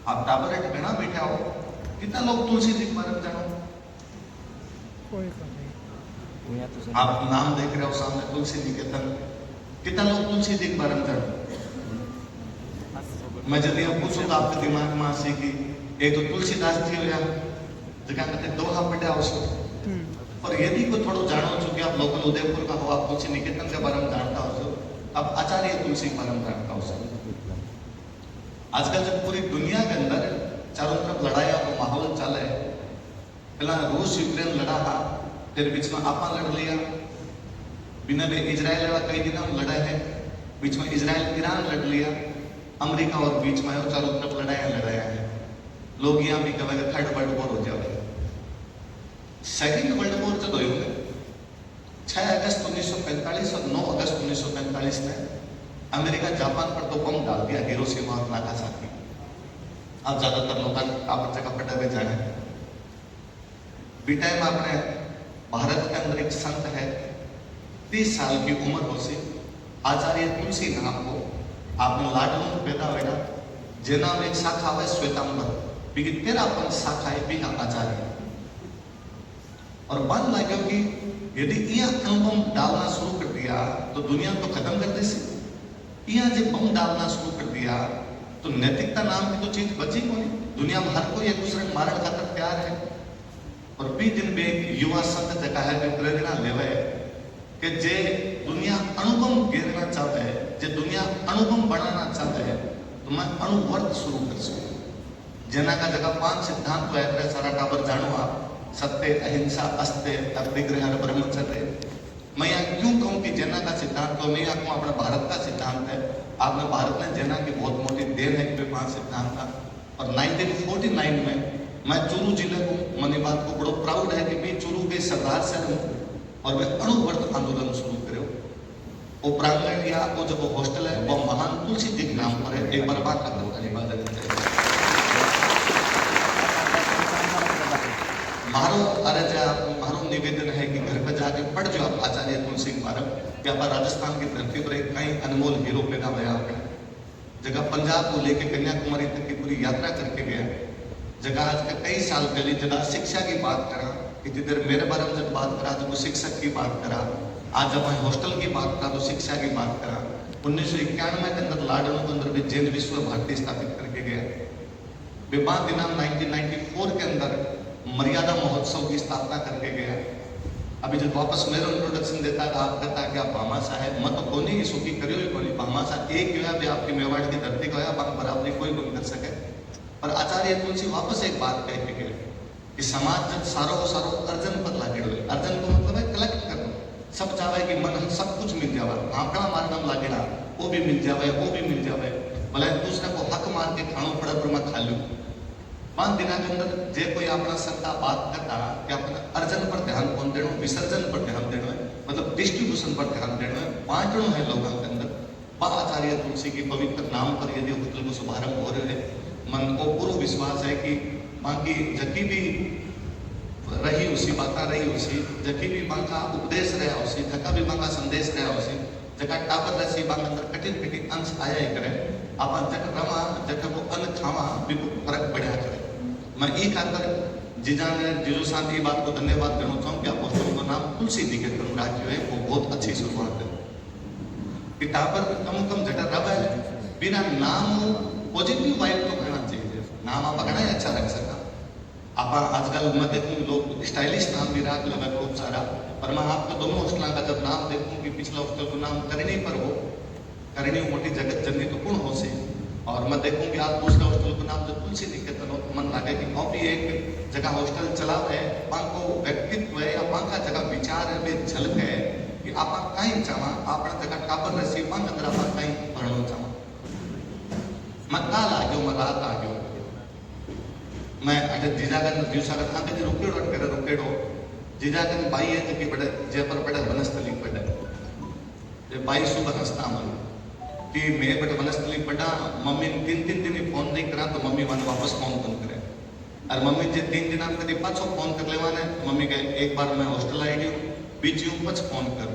आप टाबर हेठ घना बैठा हो, कितना लोग तुलसी जी के बारे में जानो? आप नाम देख रहे हो सामने तुलसी निकेतन, कितना लोग तुलसी जी के बारे में जानो? मैं जब यह पूछूं तो आपके दिमाग में आसी कि एक तो तुलसीदास जी हुआ जगह कहते दोहा पढ़ा उसको, पर यदि को थोड़ा जानो छो कि आप लोकल उदयपुर का हो, आप तुलसी निकेतन के बारे में जानता हो, आप आचार्य तुलसी के बारे में जानता हो। आजकल जब पूरी दुनिया के अंदर चारों तरफ लड़ाइयों का माहौल चल है, पहला रूस यूक्रेन लड़ा था, फिर बीच में आपा लड़ लिया, बिना भी इजराइल वाला कई दिन लड़ा है, बीच में इजराइल ईरान लड़ लिया, अमेरिका और बीच में चारों तरफ लड़ाया है। लोग यहाँ भी कहेंगे थर्ड वर्ल्ड वॉर हो जाए। सेकेंड वर्ल्ड वॉर जब हुई 6 अगस्त 1945 और 9 अगस्त 1945 में अमेरिका जापान पर तो बम डाल दिया, हिरोशिमा और नागासाकी। अब ज्यादातर लोग आप जगह पटा हुए जाने बीटा में अपने भारत के अंदर एक संत है, 30 साल की उम्र हो सी, आचार्य तुलसी नाम को आपने लाडलू पैदा हुआ, जेना में एक शाखा है श्वेतांबर, बिकी 13 शाखा है बिका आचार्य। और मन लगे कि यदि यह अणुबम डालना शुरू कर दिया तो दुनिया तो खत्म कर दी सी, यह जब बम डालना शुरू कर दिया तो नैतिकता नाम की तो चीज बची को नहीं, दुनिया में हर कोई एक दूसरे को मारण खातर तैयार है। और बी दिन में एक युवा संत जगह है भी प्रेरणा लेवे कि जे दुनिया अणुबम गिरना चाहते है, जे दुनिया अणुबम बनाना चाहते है, तो मैं अणुव्रत शुरू कर सकूं, जना का जगह 5 सिद्धांत है, सारा टाबर जानो आप, सत्य, अहिंसा, अस्त्य, अग्निग्रह, ब्रह्मचर्य। मैं यहाँ क्यों कहूँ कि जना का सिद्धांत, तो मैं यहाँ कहूँ अपना भारत का सिद्धांत है। आपने भारत ने जना की बहुत मोटी देन है कि 5 सिद्धांत था। और 1949 में मैं चूरू जिले को, मनी बात को बड़ो प्राउड है कि मैं चूरू के सरदार से हूँ और मैं अणुव्रत आंदोलन शुरू करो। वो प्रांगण या वो जो हॉस्टल है वो महान तुलसी जी के नाम पर है, एक बार बात करता हूँ। मारो निवेदन है कि घर पर जाके पढ़ जो आप आचार्य तुलसी के बारे में, कि आप राजस्थान की धरती पर एक कई अनमोल हीरो पैदा हुआ आपने, जगह पंजाब को लेकर कन्याकुमारी तक की पूरी यात्रा करके गया, जगह आज के कई साल पहले जगह शिक्षा की बात करा, इतनी देर मेरे बारे में जब बात करा तो वो शिक्षक की बात करा, आज जब मैं हॉस्टल की बात करा तो शिक्षा की बात करा। 1991 के अंदर लाडनों के अंदर भी जैन विश्व भारती स्थापित करके गया। विवाह दिनांक 1994 के अंदर मर्यादा महोत्सव की स्थापना करके गया। अभी जब वापस मेरा इंट्रोडक्शन देता है आप कहता है कि आप भामाशा है, मत तो कोनी सुखी करियो ही कोनी, भामाशा एक जो है आपकी मेवाड़ की धरती को है, बाकी बराबरी कोई नहीं कर सके। पर आचार्य तुलसी वापस एक बात कह के गए कि समाज जब सारो अर्जन पर लागे हुए, अर्जन को मतलब है कलेक्ट करना, सब चाहे कि मन सब कुछ मिल जावे, आंकड़ा मारना लागेला वो भी मिल जावे, वो भी मिल जावे, भले दूसरे को हक मार के खाणो पड़े पर मैं खा लूं। 5 दिन के अंदर जे कोई अपना संता बात करता कि अपना अर्जन पर ध्यान कौन देना, विसर्जन पर ध्यान देना है, मतलब डिस्ट्रीब्यूशन पर ध्यान देना है, बांटना है लोगों के अंदर। आचार्य तुलसी की पवित्र नाम पर यदि होटल को शुभारंभ हो रहे हैं, मन को पूरा विश्वास है कि बाकी जकी भी रही उसी बात रही उसी, जकी भी बांका उपदेश रहा उसी, जका भी बांका संदेश रहा उसी, जका टापर रसी बांका अंदर कठिन अंश आया ही करे, आप जक रमा जक वो अन्न खावा भी फर्क पड़ा करे। मैं ये खातर जीजा ने जीजू साहब की बात को धन्यवाद करना चाहूँ कि आप हॉस्टल का नाम तुलसी निकेतन राज्य है, वो बहुत अच्छी शुरुआत है। कि टापर कम जटा रब है, बिना नाम पॉजिटिव वाइब तो करना चाहिए, नाम आप कहना ही अच्छा रख सका। आप आजकल मैं देखूँ लोग स्टाइलिश नाम भी रख लगा खूब सारा, पर मैं आपको दोनों हॉस्टल का जब नाम देखूँ कि पिछला हॉस्टल का नाम करनी पर हो, करनी मोटी जगत जननी तो कौन हो से, और मैं देखूँ कि आप दूसरे हॉस्टल का नाम जो तुलसी निकेतन हो तो मन लगे कि वहाँ भी एक जगह हॉस्टल चला है, को व्यक्तित्व है या का जगह विचार है वे झलक है कि आप कहीं चावा अपना जगह टापर रसी अंदर आप कहीं भरणो चावा। मैं काल आ गयो, मैं रात आ गयो, मैं अटे जीजागन दिवसागन आगे जो रुकेड़ो जीजागन बाई है जो कि बड़े जयपुर बड़े वनस्थली पड़े, बाई सुबह हंसता मन कि मैं बड़े वनस्थली पड़ा, मम्मी 3 दिन फोन नहीं करा तो मम्मी वन वापस फोन बंद करे, और मम्मी जे 3 दिन कभी पाछो फोन कर लेवाने, मम्मी कहे एक बार मैं हॉस्टल आई गई बीच पछ फोन कर।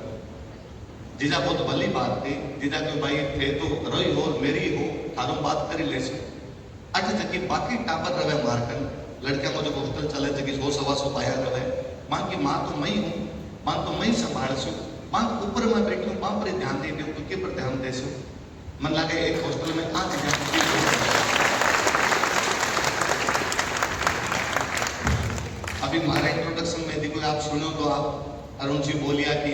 जीजा बहुत भली बात थी, जीजा क्यों भाई थे तो रोई हो मेरी हो थारू बात करी ले सो, अठ जबकि बाकी टापर रहे मारकन लड़कियां को जो हॉस्टल चले जबकि 100-125 पाया रहे मां की मां तो मई हूं, मां तो मई संभाल सू, मां ऊपर में बैठी हूं, मां पर ध्यान दे दूं तो के पर ध्यान दे सू। मन लगे एक हॉस्टल में आ गया। अभी हमारा इंट्रोडक्शन में देखो आप सुनो तो आप अरुण जी बोलिया कि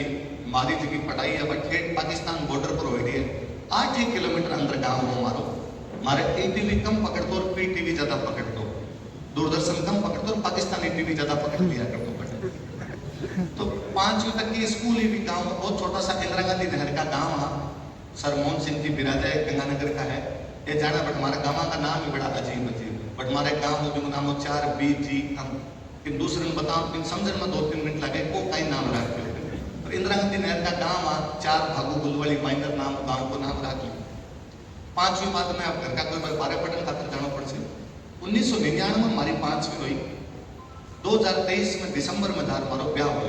मारी जी की पढ़ाई अब ठेठ पाकिस्तान बॉर्डर पर हो रही है। 8 किलोमीटर अंदर गांव हो हमारो, हमारे टीवी कम पकड़तो और पीटीवी ज्यादा पकड़तो, दूरदर्शन कम पकड़तो और पाकिस्तानी टीवी ज्यादा पकड़ लिया करतो। तो 5वीं तक की स्कूल ही भी गांव बहुत छोटा सा इंदिरा गांधी नहर का गांव है, सर मोहन सिंह जी बिराजा गंगानगर का है ये जाना। बट हमारा गांव का नाम ही बड़ा अजीब अजीब, बट हमारे गांव में नाम 4 BG हम कि दूसरे में बताओ कि समझने में 2-3 मिनट लगे को कई नाम रख ले। पर इंदिरा गांधी नहर का गांव आ 4 भागू गुलवली माइनर नाम गांव को नाम रख ले। 5वीं बात में आप घर का कोई बारे पढ़ने खातिर जाना पड़ से। 1999 में हमारी 5वीं हुई, 2023 में दिसंबर में धार मारो ब्याह हो।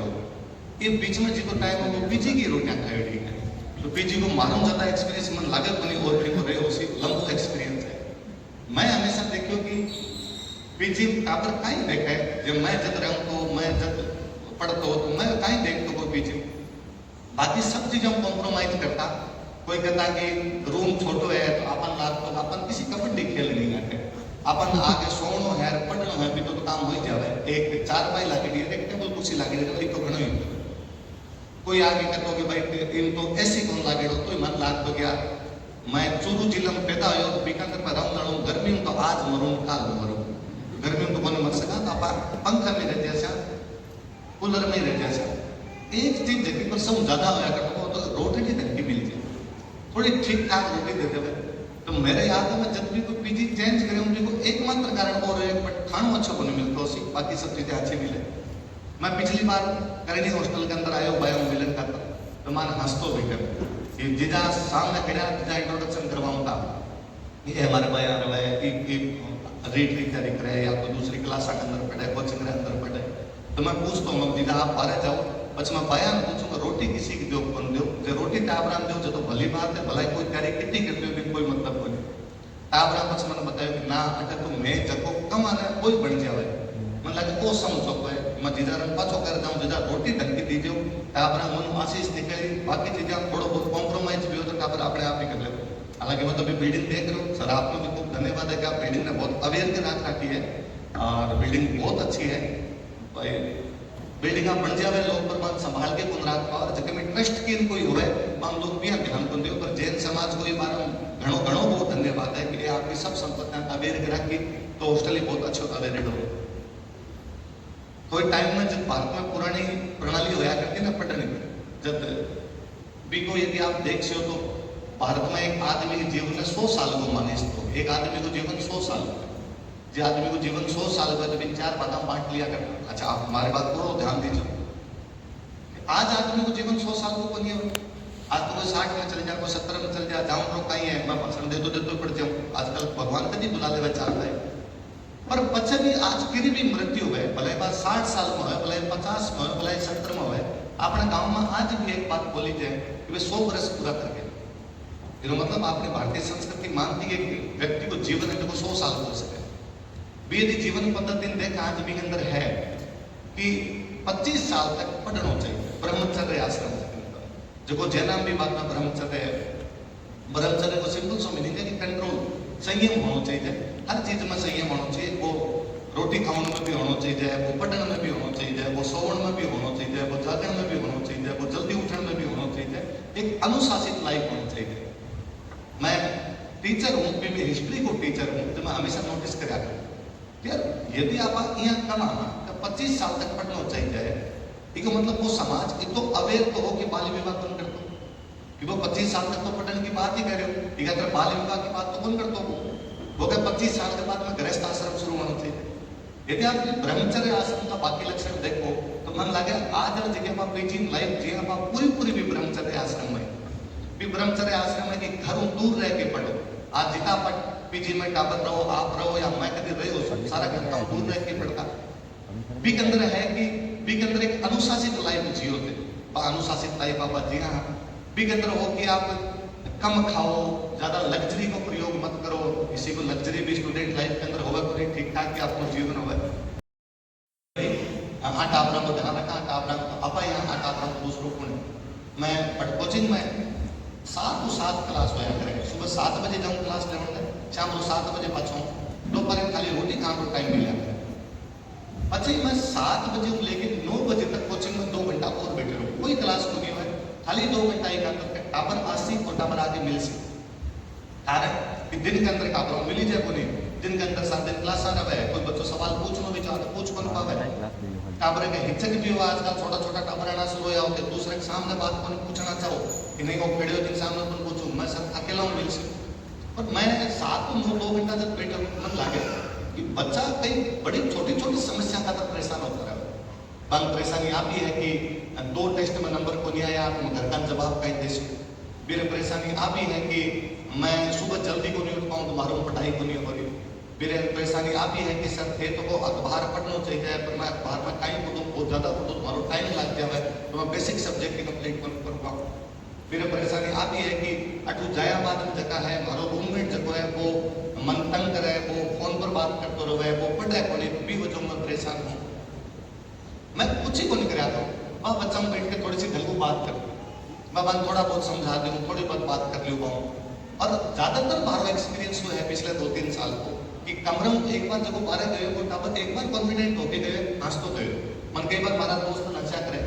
ये बीच में जी को टाइम है वो पीजी की रोटियां खाई है, तो पीजी को मालूम ज्यादा एक्सपीरियंस मन लागे बनी और भी को रहे उसी लंबो एक्सपीरियंस है। मैं हमेशा देखियो कि पीजी टापर कहीं देखा है जब मैं जब रहूं तो मैं जब पढ़ता हो तो मैं कहीं देखता कोई पीजी बाकी सब चीजों कॉम्प्रोमाइज करता। कोई कहता कि रूम छोटो है तो अपन लाग तो अपन किसी कबड्डी खेल नहीं आते, अपन आगे सोनो है पढ़नो है भी तो काम हो ही जावे। एक 4 पाई लागेड़ी एक टेबल कुर्सी लागेड़ी वही तो घणो ही। कोई आगे कहतो कि भाई इन तो ऐसी कौन लागेड़ो तो मन लाग तो गया। मैं चूरू जिला में पैदा हुआ तो बीकानेर में रहूं गर्मी में तो आज मरूं काल मरूं, गर्मी में तो कोने मर सका तो आप पंखा में रह जैसा कूलर में रह जैसा। एक चीज जगह पर सब ज्यादा होया करता तो रोटी की धमकी मिल जाए, थोड़ी ठीक ठाक रोटी दे देवे। तो मेरे याद है मैं जब भी कोई पीजी चेंज करे मुझे को एकमात्र कारण और है बट खाना अच्छा को नहीं मिलता उसी, बाकी सब चीजें अच्छी मिले। मैं पिछली बार करेंगे हॉस्टल के अंदर आयो बायो मिलन का तो मान हंसतो भी कर जिजा सामने खड़ा जिजा इंट्रोडक्शन करवाऊंगा ये हमारे भाई आ रहा है रीट की तैयारी करे या कोई दूसरी क्लास के अंदर पढ़े कोचिंग के अंदर पढ़े तो मैं पूछता हूँ जिजा आप बाहर जाओ बस मैं बयान पूछूंगा रोटी किसी की दो कौन दो जो रोटी टाबराम दो जो तो भली बात है भलाई कोई तैयारी कितनी करती होगी कोई मतलब कोई टाबराम बस मैंने बताया कि ना अगर तो मैं जको कम आना कोई बन जाए मन लगे वो समझो है मैं जिजा रंग पाछो कर जाऊं जिजा रोटी ढंग की दीजिए टाबराम मन आशीष निकली बाकी चीजें थोड़ा बहुत कॉम्प्रोमाइज भी हो तो टाबर अपने आप ही कर ले। हालांकि मैं तो अभी बिल्डिंग देख रहा हूँ सर आपको भी खूब धन्यवाद है कि आप बिल्डिंग ने बहुत अवेयर के रख रखी है और बिल्डिंग बहुत अच्छी है। भाई बिल्डिंग बन जावे लोग पर संभाल के पुन राख पाओ जगह में ट्रस्ट की कोई हुए हम लोग भी ध्यान को दो पर जैन समाज को ये बार घणो घणो बहुत धन्यवाद है कि आपकी सब संपत्तियां अवेयर के रखी तो हॉस्टल ही बहुत अच्छो अवेयर्ड हो। कोई टाइम में जब भारत में पुरानी प्रणाली होया करती ना पटनी जब भी को यदि आप देख सो तो भारत में एक आदमी के जीवन में 100 साल को मानिस तो एक आदमी को जीवन 100 साल जो आदमी को जीवन 100 साल का जब 4 बादाम बांट लिया करता। अच्छा आप हमारे बात को ध्यान दीजिए आज आदमी को जीवन 100 साल को बनिए आज तो कोई 60 में चल जाए कोई 70 में चल जाए जाऊं तो कहीं है मैं भाषण देते पड़ जाऊं आजकल भगवान का नहीं बुला ले चाहता है पर बच्चे भी आज फिर भी मृत्यु है भले बात 60 साल में है भले 50 में है भले 70 में है अपने गांव में आज भी एक बात बोली जाए कि वे 100 वर्ष पूरा कर गए इसका मतलब आपने भारतीय संस्कृति मानती है कि व्यक्ति को जीवन है जो 100 साल हो सके भी यदि जीवन पद्धति देखा आज भी अंदर है कि 25 साल तक पढ़ना चाहिए ब्रह्मचर्य आश्रम जो जैनाम भी बात में ब्रह्मचर्य को सिंपल सो मीनिंग है कि कंट्रोल संयम होना चाहिए हर चीज में संयम होना चाहिए। वो रोटी खाने में भी होना चाहिए वो पढ़ने में भी होना चाहिए वो सोवण में भी होना चाहिए वो जागरण में भी होना चाहिए वो जल्दी उठने में भी होना चाहिए एक अनुशासित लाइफ होनी चाहिए। मैं टीचर हूँ भी मैं हिस्ट्री को टीचर हूँ तो मैं हमेशा नोटिस करा करूँ यार यदि आप यहाँ कमाना तो 25 साल तक पढ़ना चाहिए ठीक है मतलब वो समाज एक तो अवेयर तो हो कि बाल विवाह कौन करते हो कि वो 25 साल तक तो पढ़ने की बात ही कर रहे हो ठीक है अगर बाल विवाह की बात तो कौन करते हो वो क्या 25 साल के बाद में गृहस्थ आश्रम शुरू होना चाहिए। यदि आप ब्रह्मचर्य आश्रम का बाकी लक्षण देखो तो मन लगे आज जगह आप बीजिंग लाइफ जी आप पूरी भी ब्रह्मचर्य आश्रम में भी ब्रह्मचर्य आश्रम में कि घरों दूर रह के पढ़ो आज जितना पढ़ पीजी में टाबर रहो आप रहो या मैं कभी रहे हो सारा घंटा दूर रह के पढ़ता भी के अंदर है कि भी के अंदर एक अनुशासित लाइफ जियो थे अनुशासित लाइफ आप जी हाँ भी के अंदर हो कि आप कम खाओ ज्यादा लग्जरी को प्रयोग मत करो किसी को लग्जरी भी स्टूडेंट लाइफ के अंदर होगा, कोई ठीक ठाक भी आपको जीवन होगा। आठ आपरा को ध्यान रखा, आठ आपरा को अपा यहाँ, आठ आपरा को दूसरों को मैं बट कोचिंग में 7 to 7 क्लास होया करें। सुबह 7 बजे जाऊँ क्लास लेने, शाम को 7 बजे पाछूँ, दोपहर खाली रोटी खाने को टाइम मिला है। अच्छा मैं 7 बजे लेके 9 बजे तक कोचिंग में 2 घंटा और बैठे रहूँ, कोई क्लास को नहीं हुआ, खाली 2 घंटा ही काम करके टाबर आसी और टाबर आके मिल से कारण कि दिन के अंदर टाबर मिली जाए को नहीं, दिन के अंदर 7 दिन क्लास आ रहा है, कोई बच्चों सवाल पूछना भी चाहते पूछ कौन पावे, टाबर के हिचक भी हुआ आजकल, छोटा छोटा टाबर आना शुरू हो होते, दूसरे के सामने बात को पूछना चाहो कि नहीं वो खेड़े दिन सामने तुम पूछूं, मैं सब अकेला हूँ मिल से। और मैं 7 to 2 घंटा जब बैठा मन लागे कि बच्चा कई बड़ी छोटी छोटी समस्या का तब परेशान होता है। बंद परेशानी आप ही है कि 2 टेस्ट में नंबर को नहीं आया, आप घर का जवाब कहीं दे सकते। मेरे परेशानी आप ही है कि मैं सुबह जल्दी को नहीं उठ पाऊँ तो मारूँ पढ़ाई को नहीं हो रही। मेरे परेशानी आप ही है कि सर थे तो वो अखबार पढ़ना चाहिए, पर मैं अखबार में टाइम को बहुत ज़्यादा को तो तुम्हारा टाइम लग जाए तो मैं बेसिक सब्जेक्ट की कंप्लीट कर पाऊँ। मेरे परेशानी आप ही है कि अटू जाया बाद जगह है, मारो रूममेट जगह है वो मन तंग करे, वो फोन पर बात करते रहे, वो पढ़े को नहीं, भी वजह मैं परेशान हूँ। मैं कुछ ही को नहीं कराता हूँ, वहाँ बच्चा में बैठ के थोड़ी सी ढलकू बात कर, मैं बन थोड़ा बहुत समझा दूँ, थोड़ी बहुत बात कर लूँ पाऊँ। और ज़्यादातर बारो एक्सपीरियंस हुआ है पिछले 2-3 साल को कि कमरे में एक बार जब बारह गए वो टाबर एक बार कॉन्फिडेंट होके गए, हंस तो गए। मन कई बार हमारा दोस्त नशा करे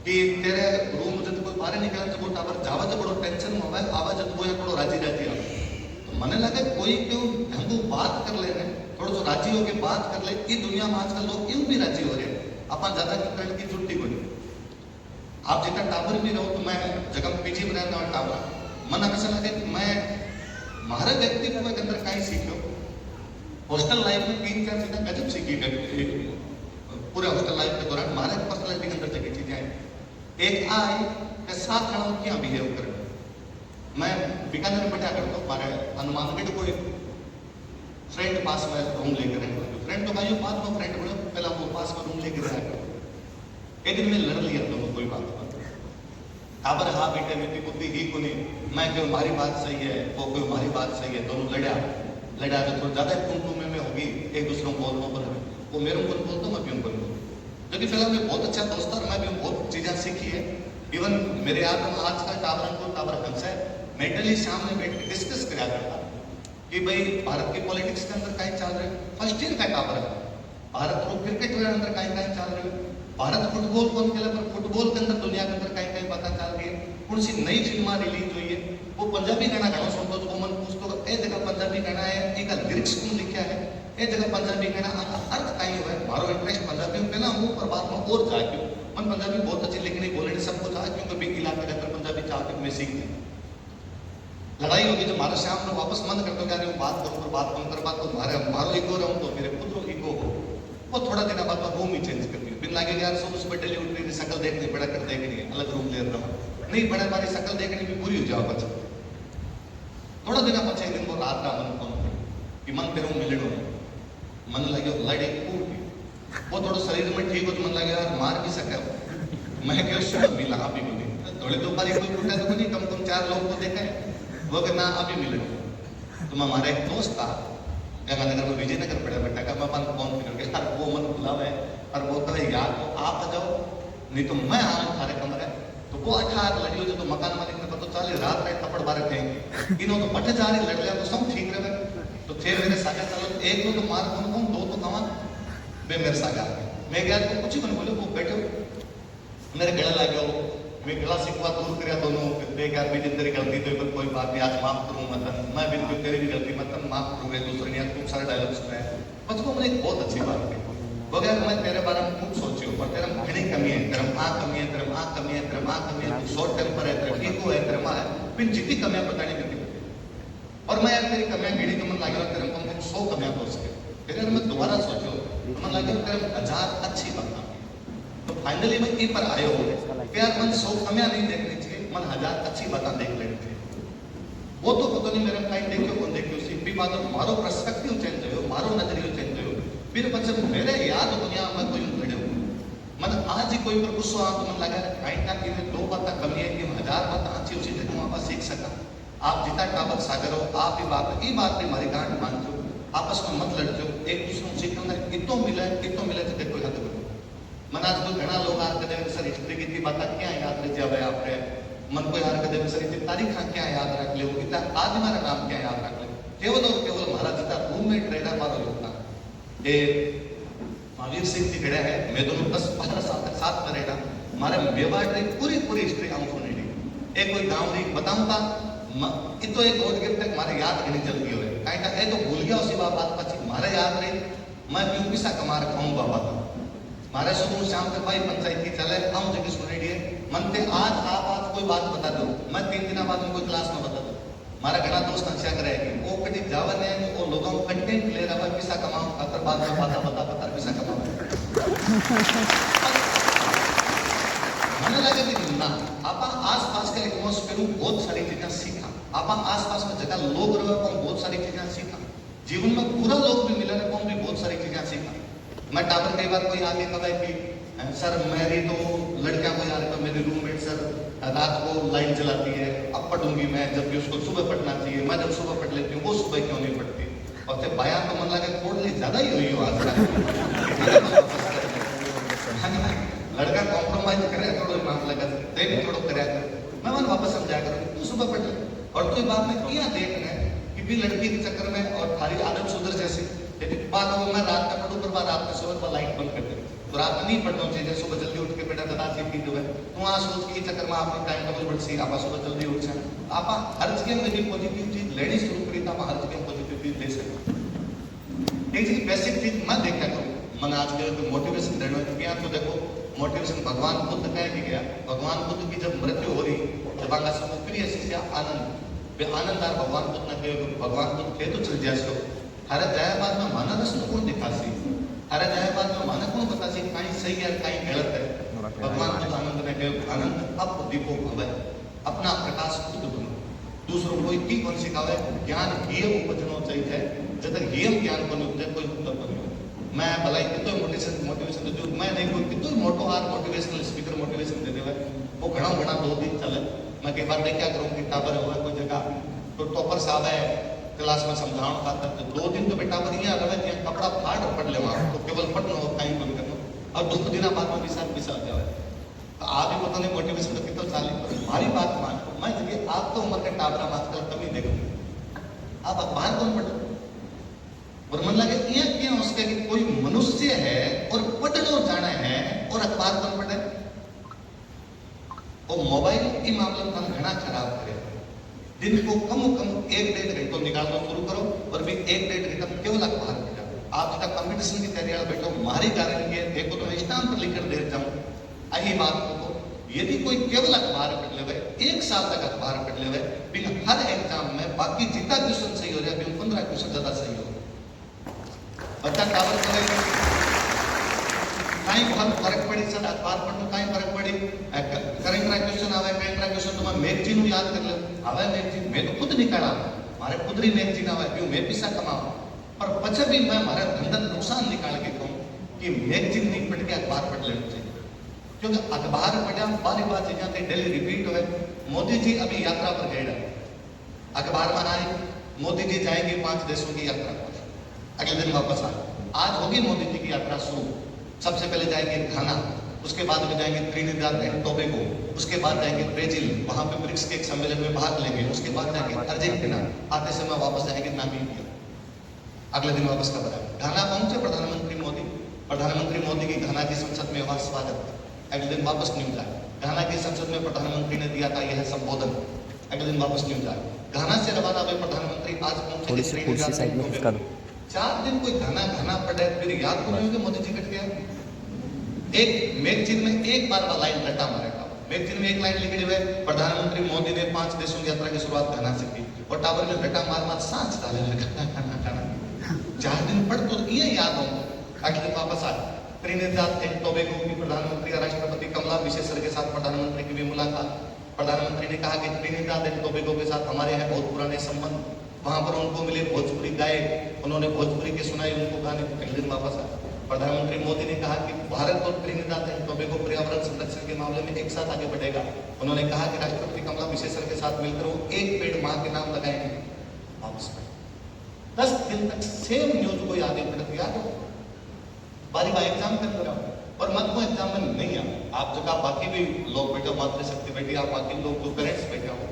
कि तेरे रूम में जब कोई बाहर निकला तो वो टाबर जावा जब बड़ो टेंशन में हुआ आवाज जब वो बड़ो राजी रहती है। तो मने लगे कोई क्यों ढंगू बात कर ले रहे, थोड़ा सा राजी होके बात कर ले। कि दुनिया में आजकल लोग क्यों भी राजी हो रहे हैं, अपन ज्यादा करंट की छुट्टी को नहीं। आप जितना टावर भी रहो तो मैं जगह पीछे में रहता हूँ टावर, मन हमेशा लगे कि मैं हमारे व्यक्तित्व के अंदर कहीं सीखो। हॉस्टल लाइफ में 3-4 चीजें गजब सीखी गई पूरे हॉस्टल लाइफ के दौरान, हमारे पर्सनैलिटी के अंदर जगह चीजें आई। एक आई के साथ खड़ा क्या बिहेव कर, मैं बीकानेर में बैठा करता हूँ, हमारे हनुमानगढ़ कोई फ्रेंड पास में रूम लेकर फ्रेंड तो भाई बाद में फ्रेंड बोले पहला वो पास में रूम लेकर रहा कर। एक दिन में लड़ लिया दोनों कोई बात पर हाँ बेटे मेरी बुद्धि ही को नहीं, मैं क्यों हमारी बात सही है, वो क्यों हमारी बात सही है, दोनों लड़ा तो थोड़ा ज्यादा तुम में होगी, एक दूसरे को बोलना पर वो मेरे को बोलता हूँ मैं भी उनको बोलता हूँ। क्योंकि फिलहाल मैं बहुत अच्छा दोस्त और मैं भी बहुत चीजें सीखी है। इवन मेरे याद में आज का टावर हंस है, मेंटली सामने बैठ के डिस्कस करा करता कि भाई भारत की पॉलिटिक्स के अंदर कहीं चल रहे, फर्स्ट ईयर का टावर है, भारत को क्रिकेट के अंदर कहीं कहीं चल रहे, भारत फुटबॉल कौन खेला पर फुटबॉल के अंदर दुनिया के अंदर कहीं कहीं पता चल रही है। कौन सी नई फिल्म रिलीज हुई है, वो पंजाबी गाना गाना सुनते तो मन पूछते ए जगह पंजाबी गाना है, एक लिरिक्स कौन लिखा है, ए जगह पंजाबी गाना अर्थ कहीं हुआ है। मारो इंटरेस्ट पंजाबी में पहला हूँ पर बात में और जाके मन पंजाबी बहुत अच्छी लिखने बोलने सब कुछ आज क्योंकि भी इलाके के अंदर पंजाबी चाहते मैं सीख ली। लड़ाई होगी तो मारे शाम में वापस मन करते क्या नहीं बात करूँ पर बात कम कर बात तो मारो ईगो रहूँ तो मेरे खुद ईगो हो वो थोड़ा दिन बाद में रूम ही चेंज कर दिया। बिन लगे यार सुबह सुबह डेली उठ रही शक्ल देखनी बड़ा कर देखनी है, अलग रूम ले रहा हूँ नहीं बड़े हमारी शक्ल देखने भी बुरी हो जाओ बच्चा। थोड़ा दिन पचे एक दिन को रात का मन फोन कि मन तेरे मिलने मन लगे लड़े कूट वो थोड़ा शरीर में ठीक हो तो मन लगे यार मार भी सके मैं क्या सुबह मिला अभी मिले थोड़ी दोपहर कोई टूटा तो नहीं कम 4 लोग को देखा है वो कहना अभी मिले। तो हमारा एक दोस्त था गंगानगर में विजयनगर पड़ा बेटा का मैं मन फोन करके यार वो मन बुलावा है और वो कहे यार तो आप आ जाओ नहीं तो मैं आऊँ थारे कमरे। तो वो 18 लड़ियों जो तो मकान मालिक ने पता चले रात रात थप्पड़ बारे थे इन्हों तो बट जा रही लड़ लिया तो सब ठीक रहे। तो थे मेरे सागर चलो एक दो तो मार कौन कौन दो तो कमा वे मेरे सागर मैं गया तो कुछ ही बन बोले वो बैठे मेरे गला लग गया मैं गला सिकवा दूर कर दोनों देख यार मेरी तेरी गलती तो कोई बात नहीं आज माफ करूँ मतलब मैं बिल्कुल तेरी भी गलती मतलब माफ करूँगा दूसरे ने खूब सारे डायलॉग सुनाए। बचपन में एक बहुत अच्छी बात थी वो क्या मैं तेरे बारे में खूब सोची हूँ पर तेरा घनी कमी है, तेरा माँ कमी है, तेरा माँ कमी है, तेरा माँ कमी है, तू शॉर्ट टेम्पर है, तेरा ईगो है, तेरा माँ है, फिर जितनी कमियां बतानी देती और मैं यार तेरी कमियां गिनी तो मन लगे तेरे कम 100 कमियां हो सके फिर मैं दोबारा सोचो मन लगे तेरे 1000 अच्छी बात। तो फाइनली मैं इन पर आयो यार मन 100 कमियां नहीं देखनी चाहिए, मन 1000 अच्छी बातें देख लेनी चाहिए। वो तो पता नहीं मेरा कहीं देखो कौन देखो सिंपली बात मारो पर्सपेक्टिव चेंज हो मारो नजरियो चेंज हो फिर बच्चे मेरे याद दुनिया में कोई खड़े हो मन आज ही कोई पर गुस्सा आ तो मन लगा कहीं ना कहीं 2 बातें कमी है कि 1000 बातें अच्छी उसी जगह वहां पर सीख सका आप जितना टावर सागर हो आप ही बात पे हमारी गांठ मानते हो, आपस में मत लड़ते हो, एक दूसरे को सीखना कितो मिले तो देखो याद करो। मन आज कोई घना लोग आज कदे सर हिस्ट्री की बात क्या याद रह जावे आपने, मन को यार कदे सर इतनी तारीख क्या याद रख ले, कितना आज हमारा नाम क्या याद रख ले, केवल और केवल हमारा जितना रूममेट रहेगा हमारा योगदान। ये महावीर सिंह जी खड़े है, मैं दोनों 10-12 साल तक साथ में रहेगा, हमारे व्यवहार की पूरी हिस्ट्री हम सुनेगी। एक कोई गांव नहीं बताऊंगा तो एक रोड गिफ्ट हमारे याद नहीं जल्दी हो कहीं का ए तो भूल गया उसी बात पची हमारे याद रही। मैं भी पिसा कमा रखा हूँ बाबा था हमारे सुबह शाम तक भाई पंचायत की चले हम जगह सुनेगी मन पे आज आप कोई बात बता दो, मैं 3 दिन बाद उनको क्लास में बता दो। हमारा घना दोस्त हंसिया करेगी वो कभी जावा ने वो लोगों को कंटेंट ले रहा है पिसा कमाओ अगर बाद में बता पिसा कमाओ મને લાગે કે ના આપા આસપાસ के एटमॉस्फेयर बहुत सारी चीजें सीखा, आपा आसपास में जगह लोग रहे को बहुत सारी चीजें सीखा, जीवन में पूरा लोग भी मिले को भी बहुत सारी चीजें सीखा। मैं टावर कई बार कोई आगे कहा कि सर मेरी तो लड़कियां को यार मेरी रूममेट सर रात को लाइट जलाती है, अब पढ़ूंगी मैं जब भी उसको सुबह पढ़ना चाहिए, मैं जब सुबह पढ़ लेती हूँ वो सुबह क्यों नहीं पढ़ती, और फिर बाया तो मन लगे थोड़ी ज्यादा ही हुई हो आज लड़का कॉम्प्रोमाइज करे थोड़ा माफ लगा ते भी थोड़ा करे मैं मन वापस समझाया करूँ तू सुबह पढ़ ले, और तू बात में क्या देख रहे हैं कि भी लड़की के चक्कर में और थारी आदत सुधर जैसी यदि बात हो मैं रात में पढ़ूँ पर रात में सुबह पर लाइट बंद कर दे तो रात में नहीं पढ़ना चाहिए, सुबह जल्दी उठ के बेटा दादा सीखी जो है तू वहाँ सोच के चक्कर में आपने टाइम टेबल बढ़ सी आप सुबह जल्दी उठ जाए आप हर जगह में भी पॉजिटिव चीज लेनी शुरू करी तो आप हर जगह पॉजिटिव चीज ले सकते। एक चीज बेसिक चीज मैं देखा करूँ मन आज के मोटिवेशन देना है तो देखो मोटिवेशन भगवान बुद्ध कह के गया, भगवान बुद्ध की जब मृत्यु हो रही तो बांगा सब प्रिय शिष्य आनंद वे आनंदार भगवान बुद्ध ने कहे भगवान बुद्ध थे तो चल जासो हरे जयाबाद में माना रस्म कौन दिखासी, हरे जयाबाद में माना कौन बतासी कहीं सही है कहीं गलत है। भगवान बुद्ध आनंद ने कहे आनंद अब दीपो भवे अपना प्रकाश खुद बनो, दूसरों को की कौन सिखावे ज्ञान ये उपजनो चाहिए जब तक ये ज्ञान को नहीं कोई उत्तर बनो। मैं भलाई कितो मोटिवेशन जो मैं नहीं कोई कितो मोटो हार मोटिवेशनल स्पीकर मोटिवेशन दे देवे वो घना 2 दिन चले। मैं कई बार क्या करूँ कि टावर हुआ कोई जगह तो टॉपर साहब है क्लास में समझाओ खाता तो 2 दिन तो बेटा पर यहाँ रहे कपड़ा फाड़ पढ़ ले तो केवल पढ़ना हो कहीं बंद करना और 2 दिन बाद में विशाल जाए तो आप ही पता नहीं मोटिवेशन तो कितना चाली हमारी बात मान मैं जगह आप तो उम्र के टावरा आजकल कभी देखो आप अखबार कौन पढ़ो और मन लगे क्या उसके कि कोई मनुष्य है और पढ़ना जाना है और अखबार कौन पढ़े और मोबाइल के मामले में घना खराब करे। दिन को कम 1-1.5 घंटों निकालना शुरू करो और भी 1-1.5 घंटा केवल अखबार पढ़ा। आप जब कंपटीशन की तैयारी बैठो हमारी कारण ये देखो तो मैं स्टाम्प पर लिखकर दे जाऊँ यही बात को यदि कोई केवल अखबार पढ़ ले 1 साल तक अखबार पढ़ ले बिन हर एग्जाम में बाकी जितना क्वेश्चन सही हो जाए 15 क्वेश्चन ज्यादा सही हो बच्चा टावर करेगा कहीं बहुत फर्क पड़ी सर अखबार पढ़ने कहीं फर्क पड़ी करंट क्वेश्चन आवे करंट क्वेश्चन तो मैं मैगजीन याद कर ले आवे मैगजीन मैं तो खुद निकाला मारे खुद ही मैगजीन आवे क्यों मैं पैसा कमाऊं पर पछे भी मैं हमारे धंधा नुकसान निकाल के कहूँ कि मैगजीन नहीं पढ़ के अखबार पढ़ लेना चाहिए क्योंकि अखबार पढ़ा बारी बार चीजें डेली रिपीट हुए। मोदी जी अभी यात्रा पर गए अखबार में आए मोदी जी जाएंगे 5 देशों की यात्रा पर अगले दिन वापस आए। आज होगी मोदी जी की यात्रा शुरू, सबसे पहले जाएंगे घाना, उसके बाद में जाएंगे त्रिनिदाद एंड टोबैगो, उसके बाद जाएंगे ब्राजील, वहां पे ब्रिक्स के एक सम्मेलन में भाग लेंगे, उसके बाद जाएंगे अर्जेंटीना, आते समय वापस जाएंगे नामीबिया। अगले दिन वापस खबर आए घाना पहुंचे प्रधानमंत्री मोदी की घाना की संसद में वहां स्वागत, अगले दिन वापस न्यूज आए घाना की संसद में प्रधानमंत्री ने दिया था यह संबोधन, अगले दिन वापस न्यूज आए घाना से रवाना हुए प्रधानमंत्री आज पहुंचे 4 दिन कोई घना पड़े फिर याद को नहीं होगा मोदी जी कट गया। एक मैगजीन में एक बार लाइन रटा मारेगा, मैगजीन में एक लाइन लिखी हुई है प्रधानमंत्री मोदी ने 5 देशों की यात्रा की शुरुआत घाना से की और टावर में रटा मार सांस डाले लगा 4 दिन पढ़ तो ये याद हो अगले दिन वापस आ त्रिनिदाद एंड टोबैगो की प्रधानमंत्री राष्ट्रपति कमला विशेषर के साथ प्रधानमंत्री की भी मुलाकात। प्रधानमंत्री ने कहा कि त्रिनिदाद एंड टोबैगो के साथ हमारे यहाँ बहुत पुराने संबंध, वहां पर उनको मिले भोजपुरी गाए, उन्होंने भोजपुरी के सुनाई उनको गाने, अगले दिन वापस आए प्रधानमंत्री मोदी ने कहा कि भारत और ट्रिनिदाद एंड टोबैगो पर्यावरण संरक्षण के मामले में एक साथ आगे बढ़ेगा। उन्होंने कहा कि राष्ट्रपति कमला विशेषण के साथ मिलकर वो एक पेड़ मां के नाम लगाएंगे। वापस 10 दिन तक सेम न्यूज को याद याद हो बारी बार एग्जाम करते रहो और मत को एग्जाम में नहीं आ आप जगह बाकी भी लोग बैठे मातृशक्ति बैठी आप बाकी लोग जो करेंट्स बैठे हो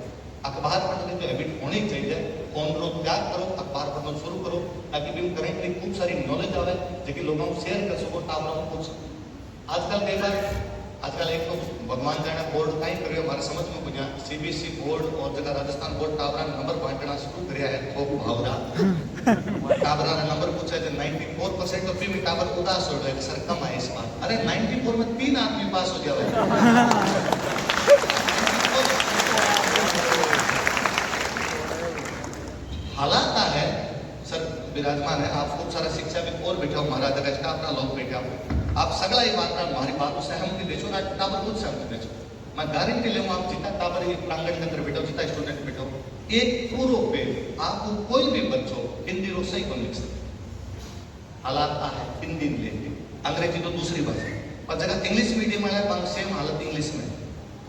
अखबार पढ़ने की हैबिट होनी चाहिए। फोन रो त्याग करो, अखबार पढ़ना शुरू करो ताकि भी करंट की खूब सारी नॉलेज आवे जो लोगों को शेयर कर सको टावरों कुछ। आजकल कई बार आजकल एक तो भगवान जाने बोर्ड कहीं करियो हमारे समझ में कुछ सीबीएसई बोर्ड और जगह राजस्थान बोर्ड टावरा नंबर बांटना शुरू कराया है। थोक भावरा टावरा ने नंबर पूछा जो 94% और भी टावर उदास हो रहे सर कम है इस बार। अरे 94 में 3 आदमी पास हो जाए। हालात है सर विराजमान है आप खूब सारा शिक्षा भी और बैठा हो महाराज का स्टाफ ना लोग बैठा हो आप सगला ही बात हमारी बात को सहमति देचो ना टावर खुद सहमति देचो। मैं गारंटी ले आप जितना टावर प्रांगण के अंदर बैठो जितना स्टूडेंट बैठो एक पूरा पेज आपको कोई भी बच्चों हिंदी रो सही को लिख सकते। हालात है हिंदी लेंगे अंग्रेजी तो दूसरी भाषा और जगह इंग्लिश मीडियम है सेम हालत इंग्लिश में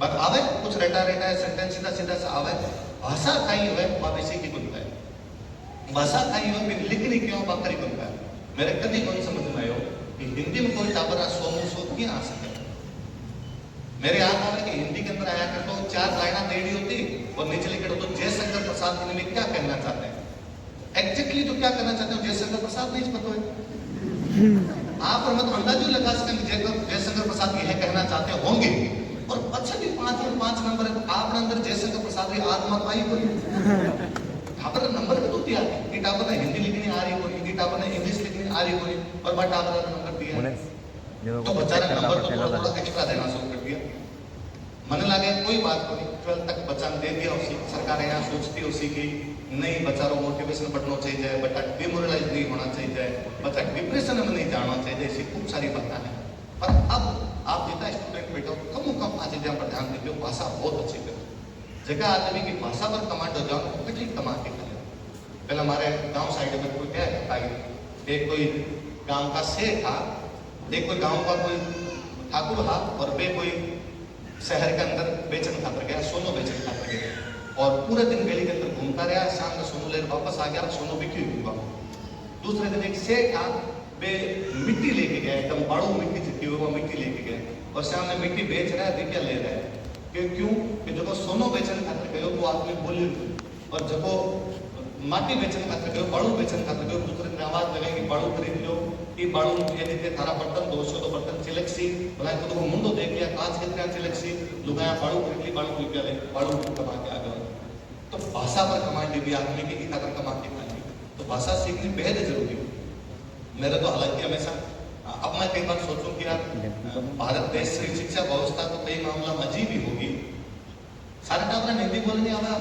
बट आवे कुछ रेटा रेटा सेंटेंस सीधा सीधा सा आवे भाषा कहीं हुए मवेशी की गुनता है भाषा कहीं हुए लिखनी क्यों बाकरी गुनता है। मेरे कभी कोई समझ में आयो कि हिंदी में कोई टावर सोमू सो क्या आ सके। मेरे याद आ रहा है कि हिंदी के अंदर आया कर तो 4 लाइना देनी होती और नीचे लिखे तो जयशंकर प्रसाद इनमें क्या कहना चाहते हैं एग्जैक्टली तो क्या कहना चाहते हो जयशंकर प्रसाद नहीं पता है आप और मत अंदाजो लगा सकेंगे जयशंकर प्रसाद यह कहना चाहते होंगे और अच्छा भी 5 नंबर है आपने अंदर जयशंकर प्रसाद की आत्मा पाई कोई टावर नंबर तो दिया कि टावर ने हिंदी लिखनी आ रही होगी कि टावर ने इंग्लिश लिखनी आ रही होगी और बट टावर ने नंबर दिया तो बच्चा ने नंबर तो थोड़ा एक्स्ट्रा देना शुरू कर दिया। मन लगे कोई बात को नहीं 12 तक बच्चा ने दे दिया उसी सरकार यहाँ सोचती उसी की नहीं बच्चा रो मोटिवेशन बढ़ना चाहिए बच्चा डिमोरलाइज नहीं होना चाहिए बच्चा डिप्रेशन में नहीं जाना चाहिए ऐसी खूब सारी बातें हैं। पर अब आप जितना स्टूडेंट बैठो कम आ चीज़ों पर ध्यान दीजिए भाषा बहुत अच्छी करो जगह आदमी की भाषा पर कमांड हो जाओ तो कितनी कमा के करे। पहले हमारे गांव साइड में कोई क्या है एक कोई गांव का शेर था एक कोई गांव का कोई ठाकुर था और वे कोई शहर के अंदर बेचन खातर गया सोनो बेचन खातर गया और पूरे दिन गली के अंदर घूमता रहा शाम में सोनो लेकर वापस आ गया सोनो बिक्री हुआ। दूसरे दिन एक शेर था वे मिट्टी लेके गया एकदम बाड़ू मिट्टी चिट्टी हुई मिट्टी लेके गए और शाम में मिट्टी बेच रहा है रुपया ले रहा है क्यों कि जब सोनो बेचन खातर गयो वो आदमी बोली और जब माटी बेचन खातर गयो बाड़ू बेचन खातर गयो दूसरे दिन आवाज लगे कि बाड़ू खरीद लो कि बाड़ू ये रीते थारा बर्तन 200 तो बर्तन चिलकसी बोला तो वो मुंडो देख लिया कांच कितना चिलकसी लुगाया बाड़ू खरीद ली बाड़ू रुपया ले बाड़ू कमा के आ गए। तो भाषा पर कमांड दी आदमी की खातर कमा के खानी तो भाषा सीखनी बेहद जरूरी है। मेरे तो हालांकि हमेशा अब मैं कई बार सोचूं कि यार भारत देश की शिक्षा व्यवस्था तो कई मामला अजीब ही होगी। सारे टावरा हिंदी बोलने आवे